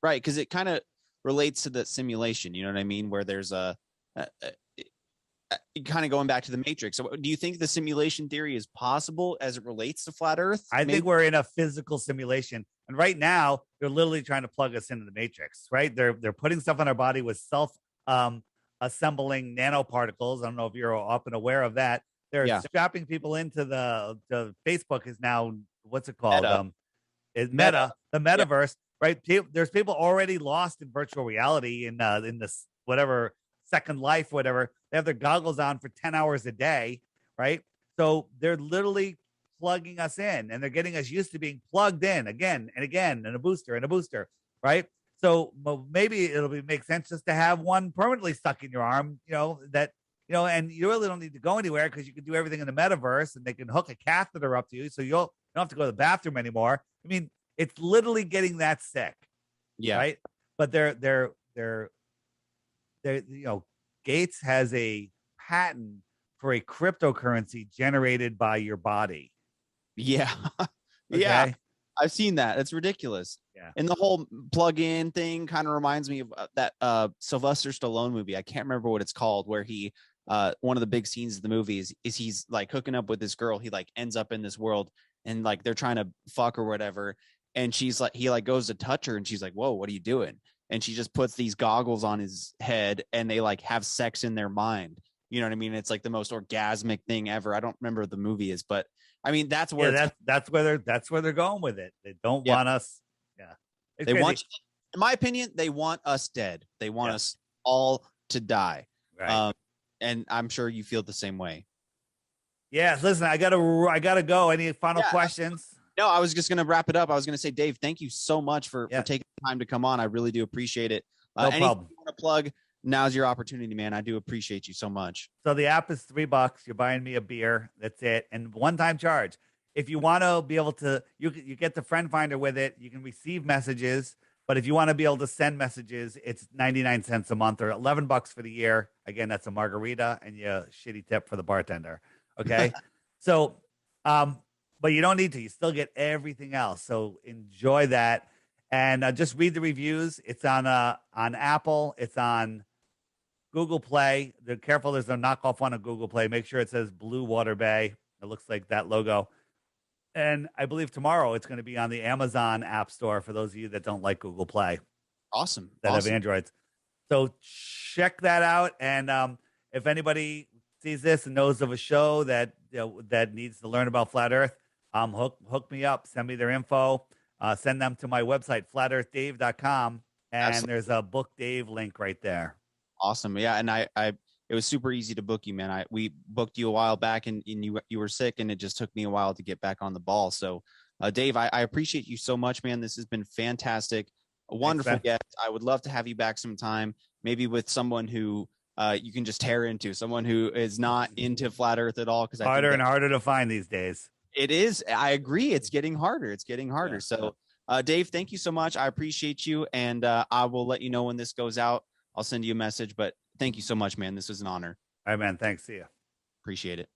Right, because it kind of relates to the simulation. You know what I mean? Where there's kind of going back to the Matrix. So do you think the simulation theory is possible as it relates to flat Earth? I think we're in a physical simulation, and right now they're literally trying to plug us into the Matrix. Right? They're putting stuff on our body with self assembling nanoparticles. I don't know if you're up and aware of that. They're strapping people into the Facebook is now what's it called? Meta. Is Meta, the metaverse, right? There's people already lost in virtual reality in this whatever Second Life, whatever. They have their goggles on for 10 hours a day, right? So they're literally plugging us in, and they're getting us used to being plugged in again and again, and a booster, right? So maybe make sense just to have one permanently stuck in your arm, and you really don't need to go anywhere because you can do everything in the metaverse, and they can hook a catheter up to you, so you don't have to go to the bathroom anymore. I mean, it's literally getting that sick, right? But they're Gates has a patent for a cryptocurrency generated by your body. Yeah. Okay? Yeah. I've seen that. It's ridiculous. Yeah. And the whole plug-in thing kind of reminds me of that Sylvester Stallone movie. I can't remember what it's called, where he one of the big scenes of the movie is he's like hooking up with this girl. He like ends up in this world, and like they're trying to fuck or whatever. And she's like, he like goes to touch her, and she's like, "Whoa, what are you doing?" And she just puts these goggles on his head, and they like have sex in their mind. You know what I mean? It's like the most orgasmic thing ever. I don't remember what the movie is, but I mean, that's where that's where they're going with it. They don't want us. Yeah. They want, in my opinion, they want us dead. They want us all to die. Right. And I'm sure you feel the same way. Yeah. Listen, I gotta go. Any final questions? No, I was just going to wrap it up. I was going to say, Dave, thank you so much for taking the time to come on. I really do appreciate it. No problem. You want to plug? Now's your opportunity, man. I do appreciate you so much. So the app is $3. You're buying me a beer. That's it. And one-time charge. If you want to be able to, you get the friend finder with it. You can receive messages. But if you want to be able to send messages, it's 99 cents a month or $11 for the year. Again, that's a margarita and your shitty tip for the bartender. Okay. So, but you don't need to. You still get everything else. So enjoy that, and just read the reviews. It's on Apple. It's on Google Play. They're careful. There's no knockoff one on Google Play. Make sure it says Blue Water Bay. It looks like that logo. And I believe tomorrow it's going to be on the Amazon App Store for those of you that don't like Google Play. Awesome. That have Androids. So check that out. And if anybody sees this and knows of a show that that needs to learn about Flat Earth, hook me up. Send me their info. Send them to my website, flatearthdave.com. And Absolutely. There's a Book Dave link right there. Awesome. Yeah. And it was super easy to book you, man. We booked you a while back, and you were sick, and it just took me a while to get back on the ball. So, Dave, I appreciate you so much, man. This has been fantastic. A wonderful guest. I would love to have you back sometime, maybe with someone who you can just tear into, someone who is not into Flat Earth at all. Because harder and harder to find these days. It is. I agree. It's getting harder. Yeah. So, Dave, thank you so much. I appreciate you, and I will let you know when this goes out. I'll send you a message, but thank you so much, man. This was an honor. All right, man. Thanks. See you. Appreciate it.